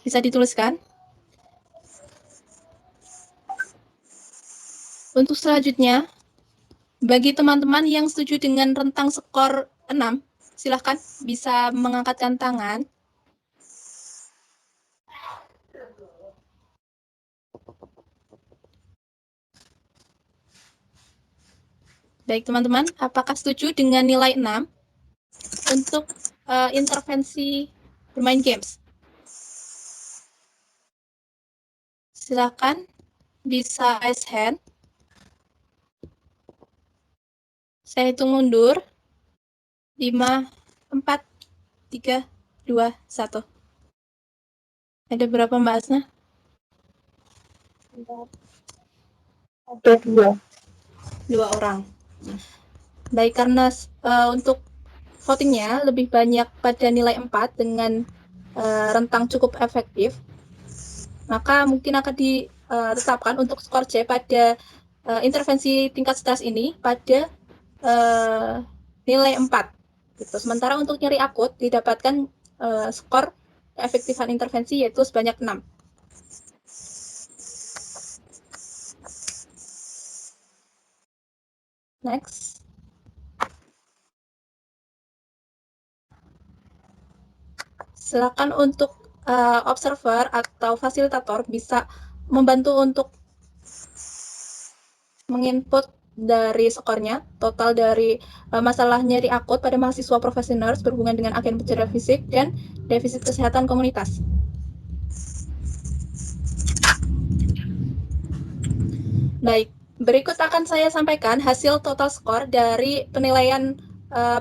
Bisa dituliskan. Untuk selanjutnya, bagi teman-teman yang setuju dengan rentang skor 6, silahkan bisa mengangkatkan tangan. Baik teman-teman, apakah setuju dengan nilai 6 untuk intervensi bermain games? Silakan bisa raise hand. Saya hitung mundur. 5, 4, 3, 2, 1. Ada berapa Mbak Asna? Ada 2. 2 orang. Baik, karena untuk votingnya lebih banyak pada nilai 4 dengan rentang cukup efektif, maka mungkin akan ditetapkan untuk skor C pada intervensi tingkat stres ini pada nilai 4. Gitu. Sementara untuk nyeri akut didapatkan skor keefektifan intervensi yaitu sebanyak 6. Next. Silakan untuk observer atau fasilitator bisa membantu untuk menginput dari skornya, total dari masalah nyeri akut pada mahasiswa profesional berhubungan dengan agen cedera fisik dan defisit kesehatan komunitas. Baik, berikut akan saya sampaikan hasil total skor dari penilaian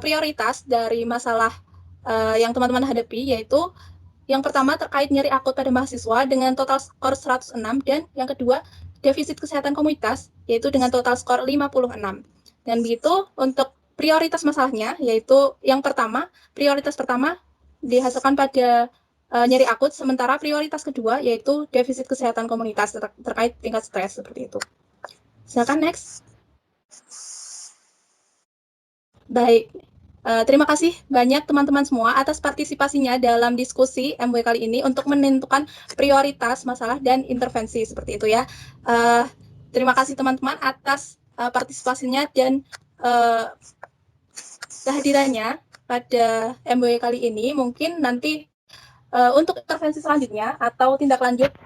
prioritas dari masalah yang teman-teman hadapi, yaitu yang pertama terkait nyeri akut pada mahasiswa dengan total skor 106 dan yang kedua defisit kesehatan komunitas yaitu dengan total skor 56. Dan begitu untuk prioritas masalahnya yaitu yang pertama, prioritas pertama dihasilkan pada nyeri akut, sementara prioritas kedua yaitu defisit kesehatan komunitas terkait tingkat stres seperti itu. Silakan next. Baik. Terima kasih banyak teman-teman semua atas partisipasinya dalam diskusi MW kali ini untuk menentukan prioritas masalah dan intervensi seperti itu ya. Terima kasih teman-teman atas partisipasinya dan kehadirannya pada MW kali ini. Mungkin nanti untuk intervensi selanjutnya atau tindak lanjut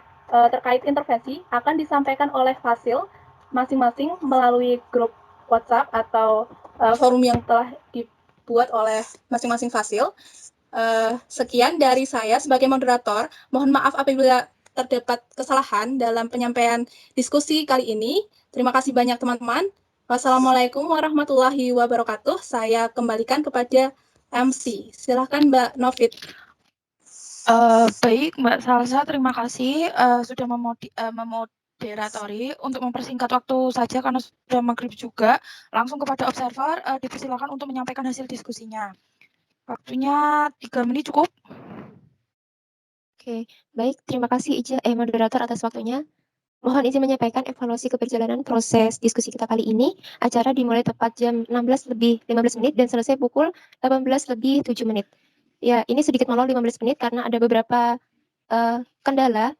terkait intervensi akan disampaikan oleh Fasil masing-masing melalui grup WhatsApp atau forum yang telah dibuat oleh masing-masing Fasil. Sekian dari saya sebagai moderator. Mohon maaf apabila terdapat kesalahan dalam penyampaian diskusi kali ini. Terima kasih banyak teman-teman. Wassalamualaikum warahmatullahi wabarakatuh. Saya kembalikan kepada MC. Silahkan Mbak Novit. Baik Mbak Salsa, terima kasih sudah memoderatori. Untuk mempersingkat waktu saja karena sudah maghrib juga, langsung kepada observer dipersilakan untuk menyampaikan hasil diskusinya. Waktunya 3 menit cukup. Oke, baik. Terima kasih moderator atas waktunya. Mohon izin menyampaikan evaluasi keberjalanan proses diskusi kita kali ini. Acara dimulai tepat jam 16:15 dan selesai pukul 18:07. Ya, ini sedikit molor 15 menit karena ada beberapa kendala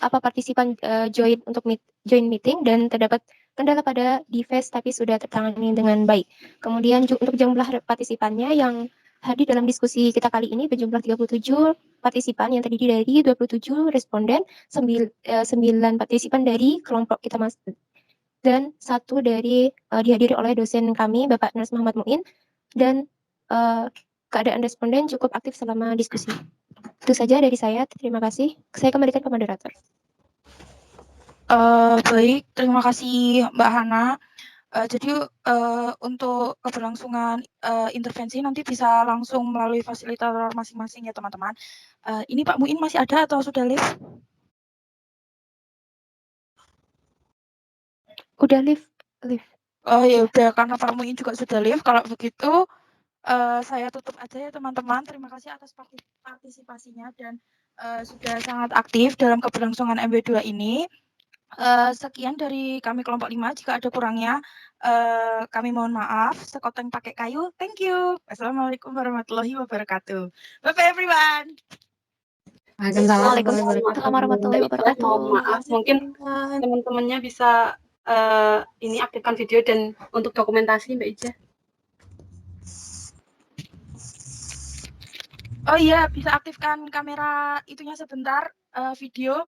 partisipan join meeting dan terdapat kendala pada device tapi sudah tertangani dengan baik. Kemudian untuk jumlah partisipannya yang hadir dalam diskusi kita kali ini berjumlah 37 partisipan yang terdiri dari 27 responden, 9 partisipan dari kelompok kita dan 1 dari dihadiri oleh dosen kami Bapak Nurse Muhammad Muin dan keadaan responden cukup aktif selama diskusi. Itu saja dari saya. Terima kasih. Saya kembalikan ke moderator. Baik, terima kasih Mbak Hana. Jadi untuk keberlangsungan intervensi nanti bisa langsung melalui fasilitator masing-masing ya teman-teman. Ini Pak Muin masih ada atau sudah live? Udah live. Oh ya udah, karena Pak Muin juga sudah live. Kalau begitu saya tutup aja ya teman-teman. Terima kasih atas partisipasinya dan sudah sangat aktif dalam keberlangsungan MW2 ini. Sekian dari kami kelompok 5. Jika ada kurangnya, kami mohon maaf. Sekoteng pakai kayu. Thank you. Assalamualaikum warahmatullahi wabarakatuh. Bye-bye everyone. Waalaikumsalam warahmatullahi wabarakatuh. Mohon maaf, mungkin teman-temannya bisa ini aktifkan video dan untuk dokumentasi Mbak Ija. Oh iya, bisa aktifkan kamera itunya sebentar, video.